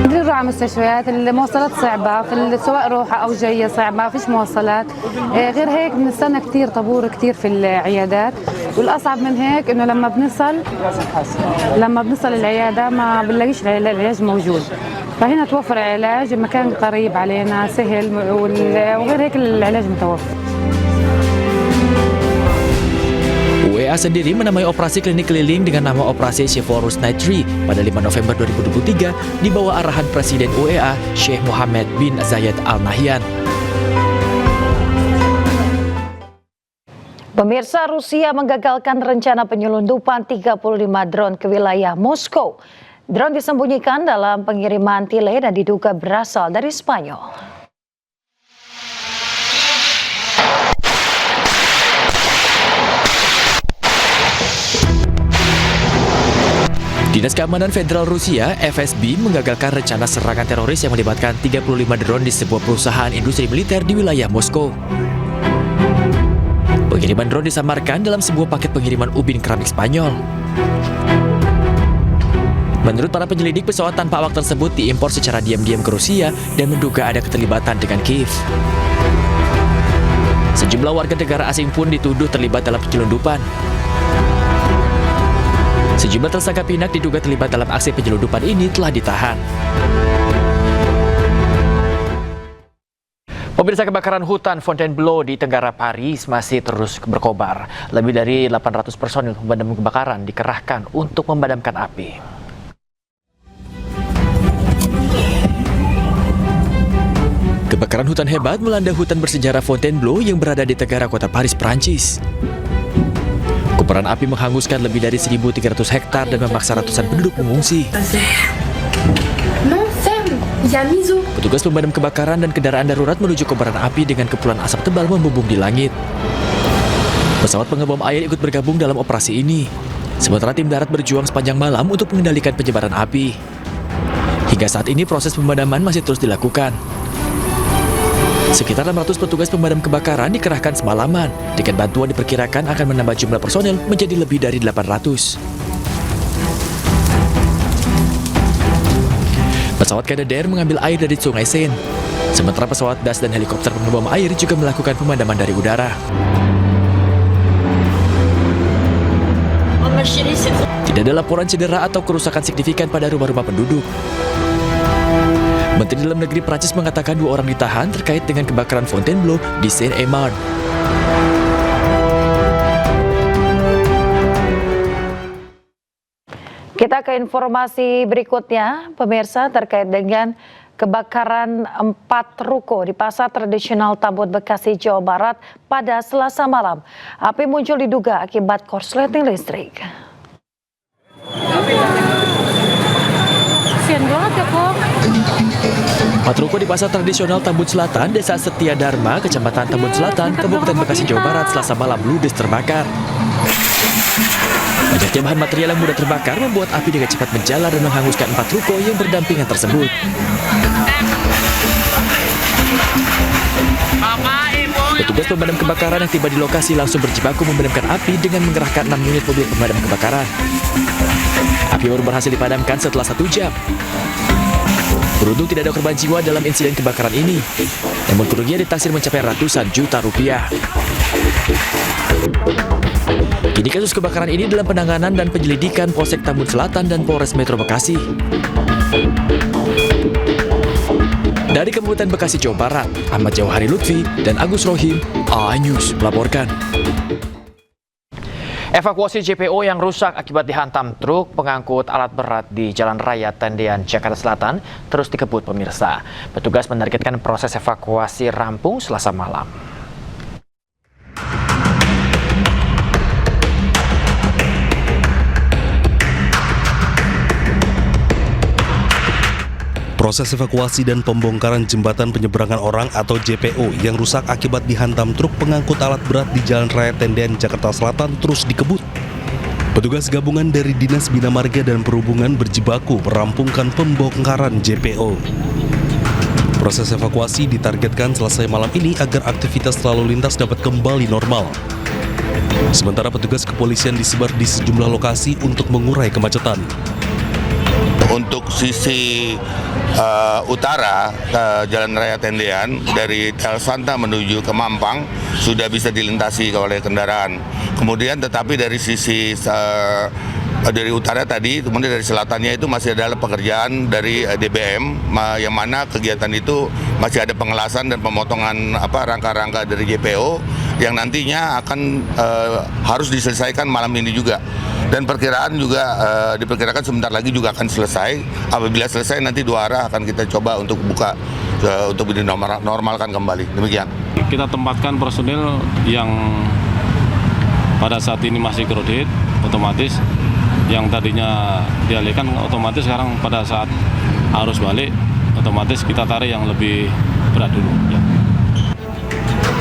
بنروح على مستشفيات المواصلات صعبة سواء روحة أو جاية صعبة ما فيش مواصلات غير هيك بنستنى كتير طابور كتير في العيادات والأصعب من هيك إنه لما بنصل العيادة ما بنلاقيش العلاج موجود فهنا توفر العلاج مكان قريب علينا سهل وغير هيك العلاج متوفر. UEA sendiri menamai operasi klinik keliling dengan nama Operasi Seforus Night 3 pada 5 November 2023 di bawah arahan Presiden UEA Sheikh Mohammed bin Zayed Al Nahyan. Pemirsa, Rusia menggagalkan rencana penyelundupan 35 drone ke wilayah Moskow. Drone disembunyikan dalam pengiriman tile dan diduga berasal dari Spanyol. Dinas Keamanan Federal Rusia, FSB, menggagalkan rencana serangan teroris yang melibatkan 35 drone di sebuah perusahaan industri militer di wilayah Moskow. Pengiriman drone disamarkan dalam sebuah paket pengiriman ubin keramik Spanyol. Menurut para penyelidik, pesawat tanpa awak tersebut diimpor secara diam-diam ke Rusia dan menduga ada keterlibatan dengan Kiev. Sejumlah warga negara asing pun dituduh terlibat dalam penyelundupan. Sejumlah tersangka pinak diduga terlibat dalam aksi penyelundupan ini telah ditahan. Pemirsa, kebakaran hutan Fontainebleau di Tenggara Paris masih terus berkobar. Lebih dari 800 personil pemadam kebakaran dikerahkan untuk memadamkan api. Kebakaran hutan hebat melanda hutan bersejarah Fontainebleau yang berada di tenggara kota Paris, Prancis. Kobaran api menghanguskan lebih dari 1.300 hektar dan memaksa ratusan penduduk mengungsi. Petugas pemadam kebakaran dan kendaraan darurat menuju kobaran api dengan kepulan asap tebal membumbung di langit. Pesawat pengebom air ikut bergabung dalam operasi ini, sementara tim darat berjuang sepanjang malam untuk mengendalikan penyebaran api. Hingga saat ini proses pemadaman masih terus dilakukan. Sekitar 600 petugas pemadam kebakaran dikerahkan semalaman, dengan bantuan diperkirakan akan menambah jumlah personel menjadi lebih dari 800. Pesawat Canadair mengambil air dari Sungai Seine, sementara pesawat das dan helikopter pengebom air juga melakukan pemadaman dari udara. Tidak ada laporan cedera atau kerusakan signifikan pada rumah-rumah penduduk. Menteri Dalam Negeri Prancis mengatakan 2 orang ditahan terkait dengan kebakaran Fontainebleau di Seine-et-Marne. Kita ke informasi berikutnya, pemirsa, terkait dengan kebakaran 4 ruko di pasar tradisional Tambun, Bekasi, Jawa Barat pada Selasa malam. Api muncul diduga akibat korsleting listrik. Kasian banget ya kok. 4 ruko di pasar tradisional Tambun Selatan, Desa Setia Dharma, Kecamatan Tambun Selatan, Kabupaten Bekasi, Jawa Barat, Selasa malam ludes terbakar. Banyaknya bahan material yang mudah terbakar membuat api dengan cepat menjalar dan menghanguskan 4 ruko yang berdampingan tersebut. Petugas pemadam kebakaran yang tiba di lokasi langsung berjibaku memadamkan api dengan mengerahkan 6 unit mobil pemadam kebakaran. Api baru berhasil dipadamkan setelah 1 jam. Beruntung tidak ada korban jiwa dalam insiden kebakaran ini, namun kerugian ditaksir mencapai ratusan juta rupiah. Kini kasus kebakaran ini dalam penanganan dan penyelidikan Polsek Tambun Selatan dan Polres Metro Bekasi. Dari Kabupaten Bekasi, Jawa Barat, Ahmad Jauhari Lutfi dan Agus Rohim, iNews melaporkan. Evakuasi JPO yang rusak akibat dihantam truk pengangkut alat berat di Jalan Raya Tendean, Jakarta Selatan terus dikebut pemirsa. Petugas menargetkan proses evakuasi rampung Selasa malam. Proses evakuasi dan pembongkaran jembatan penyeberangan orang atau JPO yang rusak akibat dihantam truk pengangkut alat berat di Jalan Raya Tendean, Jakarta Selatan terus dikebut. Petugas gabungan dari Dinas Bina Marga dan Perhubungan berjibaku merampungkan pembongkaran JPO. Proses evakuasi ditargetkan selesai malam ini agar aktivitas lalu lintas dapat kembali normal. Sementara petugas kepolisian disebar di sejumlah lokasi untuk mengurai kemacetan. Untuk sisi utara Jalan Raya Tendean dari El Santa menuju ke Mampang sudah bisa dilintasi oleh kendaraan. Kemudian tetapi dari sisi dari utara tadi, kemudian dari selatannya itu masih ada pekerjaan dari DBM yang mana kegiatan itu masih ada pengelasan dan pemotongan rangka-rangka dari JPO yang nantinya akan harus diselesaikan malam ini juga. Dan perkiraan juga diperkirakan sebentar lagi juga akan selesai. Apabila selesai nanti 2 arah akan kita coba untuk buka untuk dinormalkan kembali. Demikian. Kita tempatkan personil yang pada saat ini masih kredit, otomatis yang tadinya dialihkan otomatis sekarang pada saat arus balik otomatis kita tarik yang lebih berat dulu. Ya.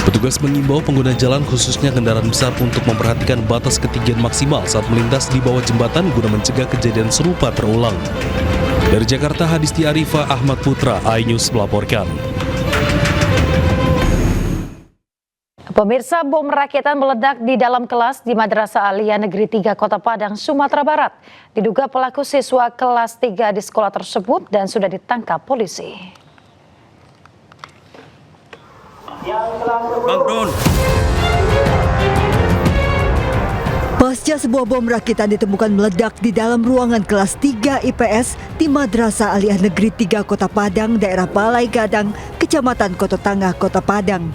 Petugas mengimbau pengguna jalan khususnya kendaraan besar untuk memperhatikan batas ketinggian maksimal saat melintas di bawah jembatan guna mencegah kejadian serupa terulang. Dari Jakarta, Hadisti Arifah, Ahmad Putra, iNews melaporkan. Pemirsa, bom rakitan meledak di dalam kelas di Madrasah Aliyah Negeri 3 Kota Padang, Sumatera Barat. Diduga pelaku siswa kelas 3 di sekolah tersebut dan sudah ditangkap polisi. Pasca sebuah bom rakitan ditemukan meledak di dalam ruangan kelas 3 IPS di Madrasah Aliyah Negeri 3 Kota Padang, daerah Balai Gadang, Kecamatan Koto Tangah, Kota Padang.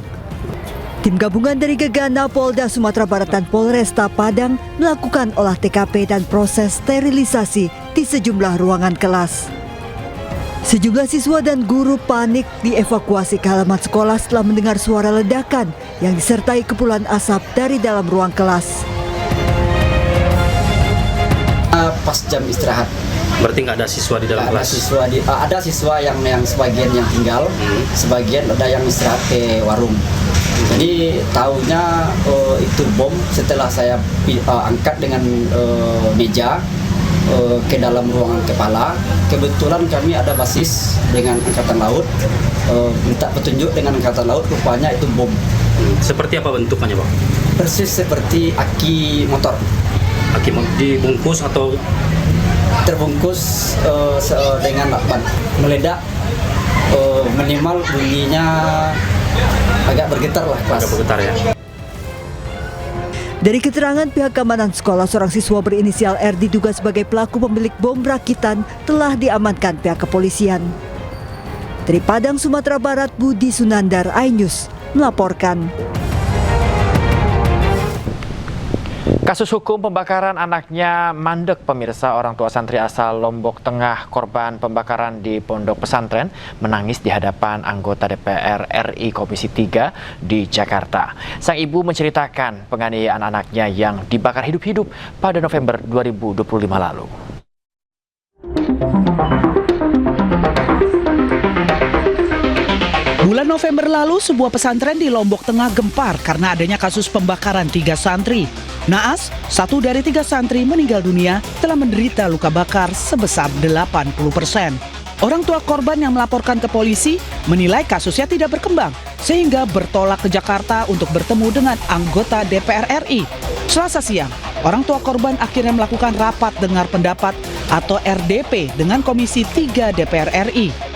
Tim gabungan dari Gegana, Polda Sumatera Barat dan Polresta Padang melakukan olah TKP dan proses sterilisasi di sejumlah ruangan kelas. Sejumlah siswa dan guru panik dievakuasi ke halaman sekolah setelah mendengar suara ledakan yang disertai kepulan asap dari dalam ruang kelas. Pas jam istirahat. Berarti nggak ada siswa di dalam kelas? Ada siswa yang sebagian yang tinggal, sebagian ada yang istirahat ke warung. Jadi tahunya itu bom setelah saya angkat dengan meja ke dalam ruangan kepala. Kebetulan kami ada basis dengan Angkatan Laut, minta petunjuk dengan Angkatan Laut, rupanya itu bom. Seperti apa bentukannya, Pak? Persis seperti aki motor. Aki dibungkus atau terbungkus dengan lakban. Meledak, minimal bunyinya agak bergetar lah kelas. Agak bergetar ya. Dari keterangan pihak keamanan sekolah, seorang siswa berinisial R diduga sebagai pelaku pemilik bom rakitan telah diamankan pihak kepolisian. Dari Padang, Sumatera Barat, Budi Sunandar, iNews melaporkan. Kasus hukum pembakaran anaknya mandek, pemirsa. Orang tua santri asal Lombok Tengah, korban pembakaran di pondok pesantren, menangis di hadapan anggota DPR RI Komisi 3 di Jakarta. Sang ibu menceritakan penganiayaan anaknya yang dibakar hidup-hidup pada November 2025 lalu. Bulan November lalu, sebuah pesantren di Lombok Tengah gempar karena adanya kasus pembakaran 3 santri. Naas, 1 dari 3 santri meninggal dunia telah menderita luka bakar sebesar 80%. Orang tua korban yang melaporkan ke polisi menilai kasusnya tidak berkembang, sehingga bertolak ke Jakarta untuk bertemu dengan anggota DPR RI. Selasa siang, orang tua korban akhirnya melakukan rapat dengar pendapat atau RDP dengan Komisi 3 DPR RI.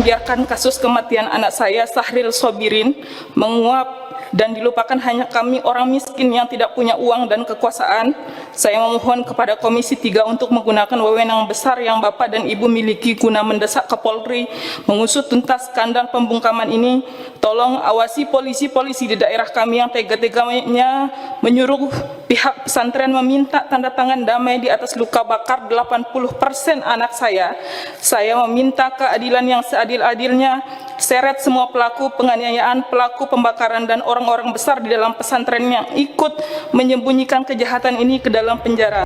Biarkan kasus kematian anak saya, Sahril Sobirin, menguap dan dilupakan hanya kami orang miskin yang tidak punya uang dan kekuasaan. Saya memohon kepada Komisi 3 untuk menggunakan wewenang besar yang Bapak dan Ibu miliki guna mendesak Kapolri mengusut tuntas skandal pembungkaman ini. Tolong awasi polisi-polisi di daerah kami yang tega-teganya menyuruh pihak pesantren meminta tanda tangan damai di atas luka bakar 80% anak saya. Saya meminta keadilan yang seadil-adilnya, seret semua pelaku penganiayaan, pelaku pembakaran dan orang-orang besar di dalam pesantren yang ikut menyembunyikan kejahatan ini ke dalam penjara.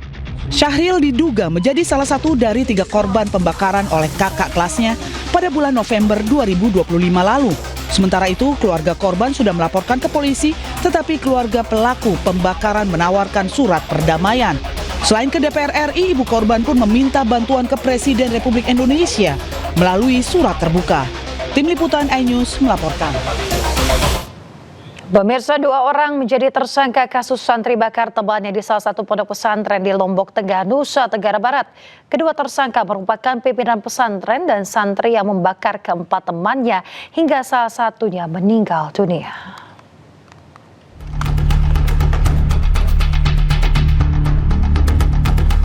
Syahril diduga menjadi salah satu dari 3 korban pembakaran oleh kakak kelasnya pada bulan November 2025 lalu. Sementara itu, keluarga korban sudah melaporkan ke polisi, tetapi keluarga pelaku pembakaran menawarkan surat perdamaian. Selain ke DPR RI, ibu korban pun meminta bantuan ke Presiden Republik Indonesia melalui surat terbuka. Tim Liputan iNews melaporkan. Pemirsa, 2 orang menjadi tersangka kasus santri bakar temannya di salah satu pondok pesantren di Lombok Tengah, Nusa Tenggara Barat. Kedua tersangka merupakan pimpinan pesantren dan santri yang membakar keempat temannya hingga salah satunya meninggal dunia.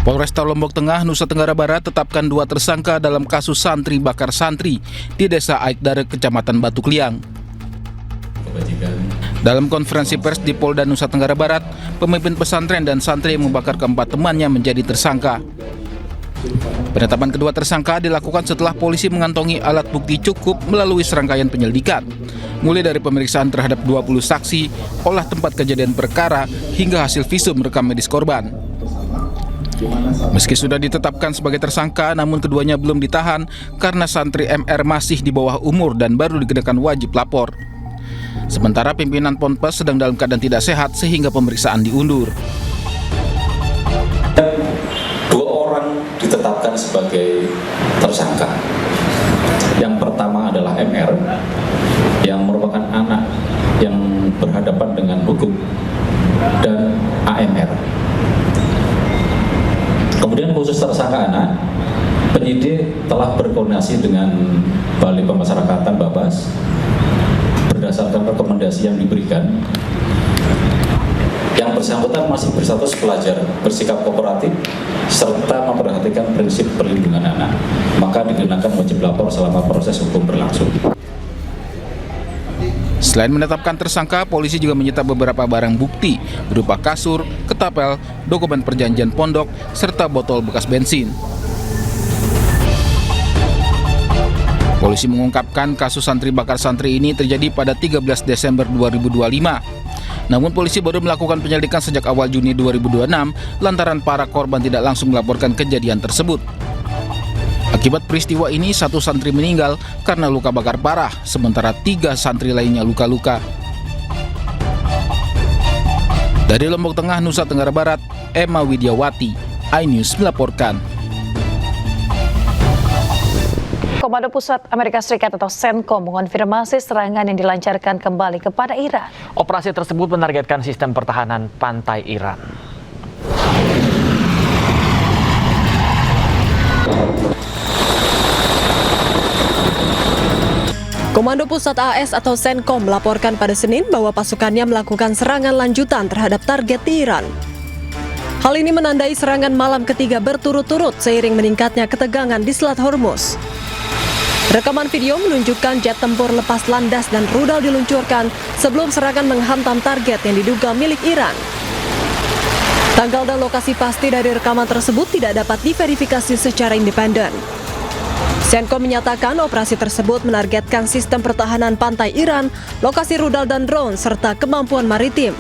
Polresta Lombok Tengah, Nusa Tenggara Barat tetapkan 2 tersangka dalam kasus santri bakar santri di Desa Aikdare, Kecamatan Batu Kliang. Dalam konferensi pers di Polda Nusa Tenggara Barat, pemimpin pesantren dan santri yang membakar keempat temannya menjadi tersangka. Penetapan kedua tersangka dilakukan setelah polisi mengantongi alat bukti cukup melalui serangkaian penyelidikan, mulai dari pemeriksaan terhadap 20 saksi, olah tempat kejadian perkara, hingga hasil visum rekam medis korban. Meski sudah ditetapkan sebagai tersangka, namun keduanya belum ditahan karena santri MR masih di bawah umur dan baru dikenakan wajib lapor. Sementara pimpinan Ponpes sedang dalam keadaan tidak sehat sehingga pemeriksaan diundur. 2 orang ditetapkan sebagai tersangka. Yang pertama adalah MR, yang merupakan anak yang berhadapan dengan hukum, dan AMR. Kemudian khusus tersangka anak, penyidik telah berkoordinasi dengan Balai Pemasyarakatan Babas berdasarkan rekomendasi yang diberikan. Yang bersangkutan masih berstatus pelajar, bersikap kooperatif, serta memperhatikan prinsip perlindungan anak, maka dikenakan wajib lapor selama proses hukum berlangsung. Selain menetapkan tersangka, polisi juga menyita beberapa barang bukti berupa kasur, ketapel, dokumen perjanjian pondok, serta botol bekas bensin. Polisi mengungkapkan kasus santri bakar santri ini terjadi pada 13 Desember 2025. Namun polisi baru melakukan penyelidikan sejak awal Juni 2026 lantaran para korban tidak langsung melaporkan kejadian tersebut. Akibat peristiwa ini, 1 santri meninggal karena luka bakar parah, sementara 3 santri lainnya luka-luka. Dari Lombok Tengah, Nusa Tenggara Barat, Emma Widiawati, iNews melaporkan. Komando Pusat Amerika Serikat atau CENTCOM mengonfirmasi serangan yang dilancarkan kembali kepada Iran. Operasi tersebut menargetkan sistem pertahanan pantai Iran. Komando Pusat AS atau CENTCOM melaporkan pada Senin bahwa pasukannya melakukan serangan lanjutan terhadap target di Iran. Hal ini menandai serangan malam ketiga berturut-turut seiring meningkatnya ketegangan di Selat Hormuz. Rekaman video menunjukkan jet tempur lepas landas dan rudal diluncurkan sebelum serangan menghantam target yang diduga milik Iran. Tanggal dan lokasi pasti dari rekaman tersebut tidak dapat diverifikasi secara independen. Senkom menyatakan operasi tersebut menargetkan sistem pertahanan pantai Iran, lokasi rudal dan drone, serta kemampuan maritim.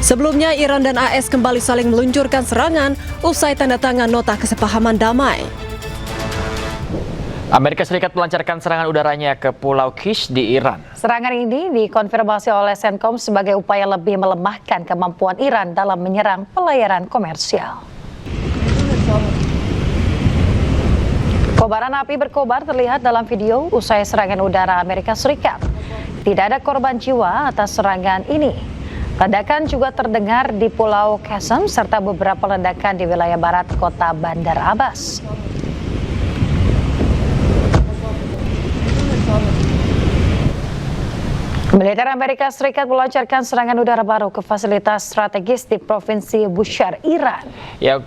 Sebelumnya, Iran dan AS kembali saling meluncurkan serangan usai tanda tangan nota kesepahaman damai. Amerika Serikat melancarkan serangan udaranya ke Pulau Kish di Iran. Serangan ini dikonfirmasi oleh Senkom sebagai upaya lebih melemahkan kemampuan Iran dalam menyerang pelayaran komersial. Kobaran api berkobar terlihat dalam video usai serangan udara Amerika Serikat. Tidak ada korban jiwa atas serangan ini. Ledakan juga terdengar di Pulau Qasem serta beberapa ledakan di wilayah barat kota Bandar Abbas. Militer Amerika Serikat melancarkan serangan udara baru ke fasilitas strategis di Provinsi Bushehr, Iran. Ya,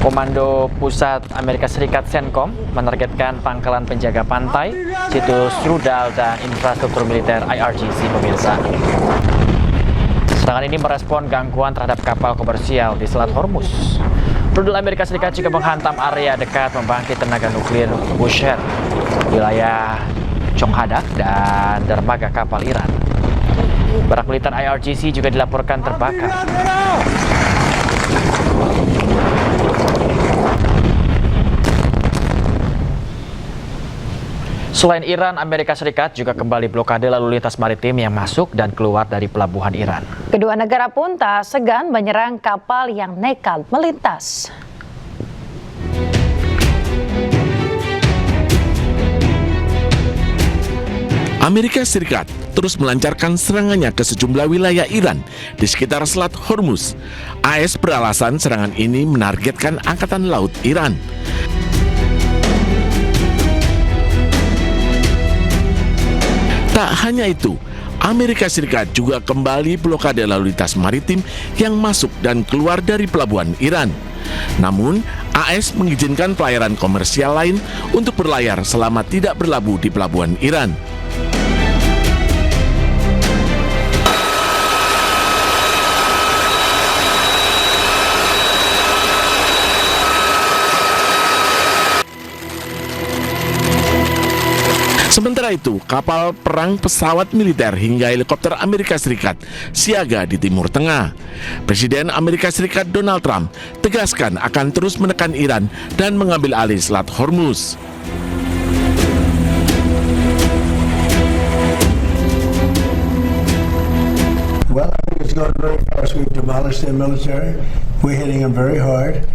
Komando Pusat Amerika Serikat CENTCOM menargetkan pangkalan penjaga pantai, situs rudal dan infrastruktur militer IRGC, pemirsa. Serangan ini merespon gangguan terhadap kapal komersial di Selat Hormuz. Rudal Amerika Serikat juga menghantam area dekat pembangkit tenaga nuklir Bushehr, wilayah Chonghadak dan dermaga kapal Iran. Barak militer IRGC juga dilaporkan terbakar. Selain Iran, Amerika Serikat juga kembali blokade lalu lintas maritim yang masuk dan keluar dari pelabuhan Iran. Kedua negara pun tak segan menyerang kapal yang nekat melintas. Amerika Serikat terus melancarkan serangannya ke sejumlah wilayah Iran di sekitar Selat Hormuz. AS beralasan serangan ini menargetkan Angkatan Laut Iran. Tak hanya itu, Amerika Serikat juga kembali blokade lalu lintas maritim yang masuk dan keluar dari pelabuhan Iran. Namun, AS mengizinkan pelayaran komersial lain untuk berlayar selama tidak berlabuh di pelabuhan Iran. Sementara itu, kapal perang, pesawat militer hingga helikopter Amerika Serikat siaga di Timur Tengah. Presiden Amerika Serikat Donald Trump tegaskan akan terus menekan Iran dan mengambil alih Selat Hormuz. Well, I think it's going very fast. We've demolished their military. We're hitting them very hard.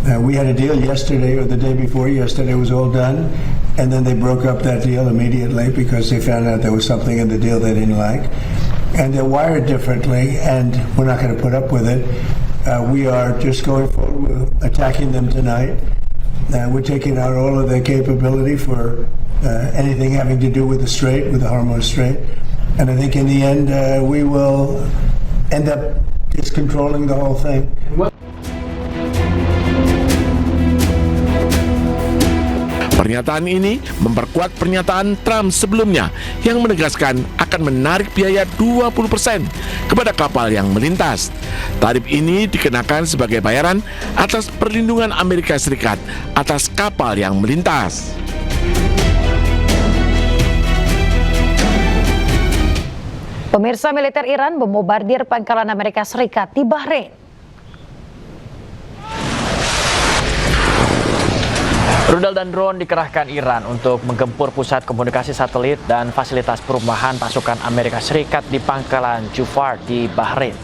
We had a deal yesterday or the day before yesterday, it was all done, and then they broke up that deal immediately because they found out there was something in the deal they didn't like. And they're wired differently, and we're not going to put up with it. We are just going forward, attacking them tonight. We're taking out all of their capability for anything having to do with the Strait, with the Hormuz Strait. And I think in the end, we will end up just controlling the whole thing. Pernyataan ini memperkuat pernyataan Trump sebelumnya yang menegaskan akan menarik biaya 20% kepada kapal yang melintas. Tarif ini dikenakan sebagai bayaran atas perlindungan Amerika Serikat atas kapal yang melintas. Pemirsa, militer Iran membombardir pangkalan Amerika Serikat di Bahrain. Rudal dan drone dikerahkan Iran untuk menggempur pusat komunikasi satelit dan fasilitas perumahan pasukan Amerika Serikat di pangkalan Jufar di Bahrain.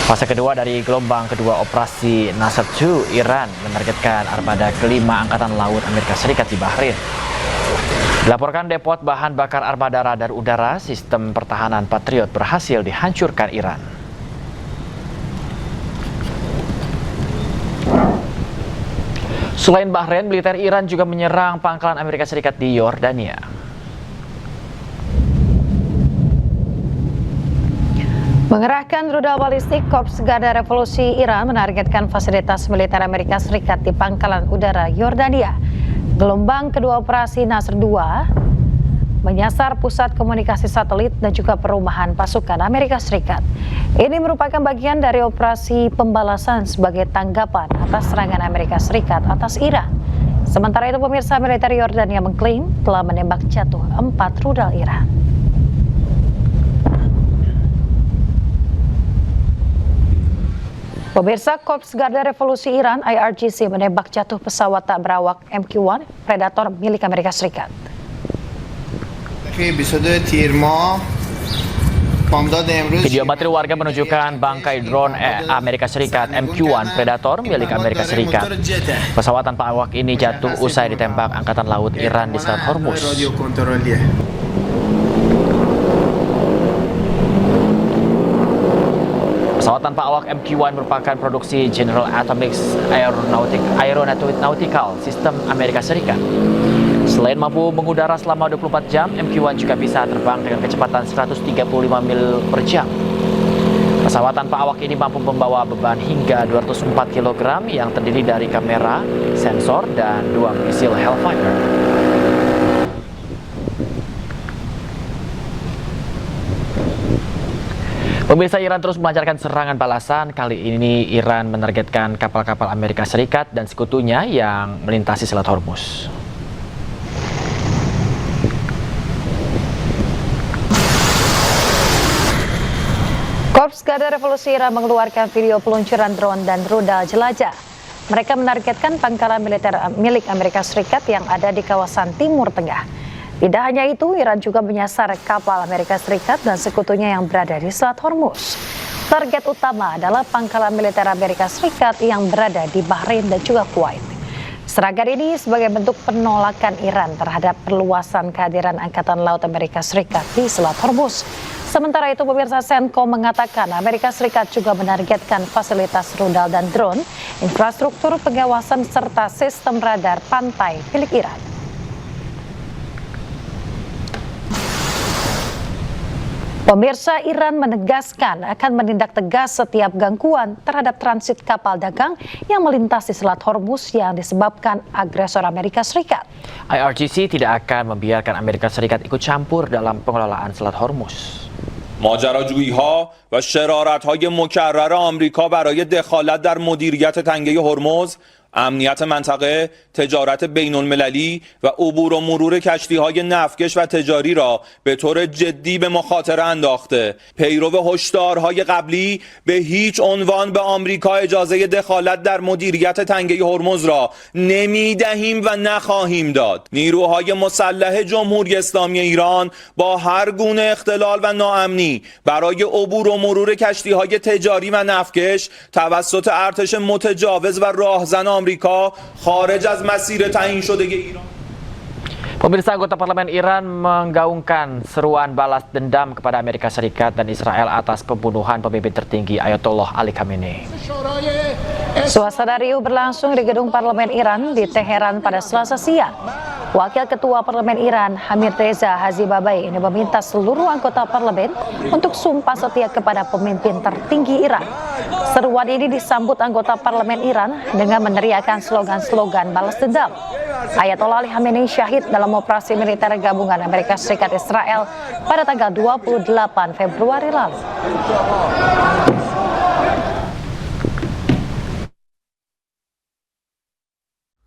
Fase kedua dari gelombang kedua operasi Nasr 2, Iran menargetkan armada kelima Angkatan Laut Amerika Serikat di Bahrain. Dilaporkan depot bahan bakar armada radar udara sistem pertahanan Patriot berhasil dihancurkan Iran. Selain Bahrain, militer Iran juga menyerang pangkalan Amerika Serikat di Yordania. Mengerahkan rudal balistik, Korps Garda Revolusi Iran menargetkan fasilitas militer Amerika Serikat di pangkalan udara Yordania. Gelombang kedua operasi Nasr 2 menyasar pusat komunikasi satelit dan juga perumahan pasukan Amerika Serikat. Ini merupakan bagian dari operasi pembalasan sebagai tanggapan atas serangan Amerika Serikat atas Iran. Sementara itu pemirsa, militer Yordania mengklaim telah menembak jatuh 4 rudal Iran. Pemirsa, Korps Garda Revolusi Iran IRGC menembak jatuh pesawat tak berawak MQ-1 Predator milik Amerika Serikat. Video amatir warga menunjukkan bangkai drone Amerika Serikat MQ-1 Predator milik Amerika Serikat. Pesawat tanpa awak ini jatuh usai ditembak Angkatan Laut Iran di Selat Hormuz. Pesawat tanpa awak MQ-1 merupakan produksi General Atomics Aeronautical System Amerika Serikat. Selain mampu mengudara selama 24 jam, MQ-1 juga bisa terbang dengan kecepatan 135 mil per jam. Pesawat tanpa awak ini mampu membawa beban hingga 204 kg yang terdiri dari kamera, sensor, dan 2 misil Hellfire. Pemirsa, Iran terus melancarkan serangan balasan. Kali ini Iran menargetkan kapal-kapal Amerika Serikat dan sekutunya yang melintasi Selat Hormuz. Korps Garda Revolusi Iran mengeluarkan video peluncuran drone dan rudal jelajah. Mereka menargetkan pangkalan militer milik Amerika Serikat yang ada di kawasan Timur Tengah. Tidak hanya itu, Iran juga menyasar kapal Amerika Serikat dan sekutunya yang berada di Selat Hormuz. Target utama adalah pangkalan militer Amerika Serikat yang berada di Bahrain dan juga Kuwait. Serangan ini sebagai bentuk penolakan Iran terhadap perluasan kehadiran Angkatan Laut Amerika Serikat di Selat Hormuz. Sementara itu, pemirsa, CENTCOM mengatakan Amerika Serikat juga menargetkan fasilitas rudal dan drone, infrastruktur pengawasan serta sistem radar pantai milik Iran. Pemirsa, Iran menegaskan akan menindak tegas setiap gangguan terhadap transit kapal dagang yang melintasi Selat Hormuz yang disebabkan agresor Amerika Serikat. IRGC tidak akan membiarkan Amerika Serikat ikut campur dalam pengelolaan Selat Hormuz. ماجراجویی‌ها و شرارت‌های مکرر آمریکا برای دخالت در مدیریت تنگه هرمز، امنیت منطقه، تجارت بین‌المللی و عبور و مرور کشتی‌های نفتکش و تجاری را به طور جدی به مخاطره انداخته. پیرو هشدارهای قبلی به هیچ عنوان به آمریکا اجازه دخالت در مدیریت تنگه هرمز را نمی‌دهیم و نخواهیم داد. نیروهای مسلح جمهوری اسلامی ایران با هر گونه اختلال و ناامنی برای عبور و مرور کشتی‌های تجاری و نفتکش توسط ارتش متجاوز و راهزن آمریکا خارج از مسیر تعیین شده ایران. Pemirsa, anggota parlemen Iran menggaungkan seruan balas dendam kepada Amerika Serikat dan Israel atas pembunuhan pemimpin tertinggi Ayatollah Ali Khamenei. Suasana riuh berlangsung di gedung parlemen Iran di Teheran pada Selasa siang. Wakil Ketua Parlemen Iran, Hamid Reza Hazibabai, ini meminta seluruh anggota parlemen untuk sumpah setia kepada pemimpin tertinggi Iran. Seruan ini disambut anggota parlemen Iran dengan meneriakkan slogan-slogan balas dendam. Ayatollah Ali Khamenei syahid dalam operasi militer gabungan Amerika Serikat Israel pada tanggal 28 Februari lalu.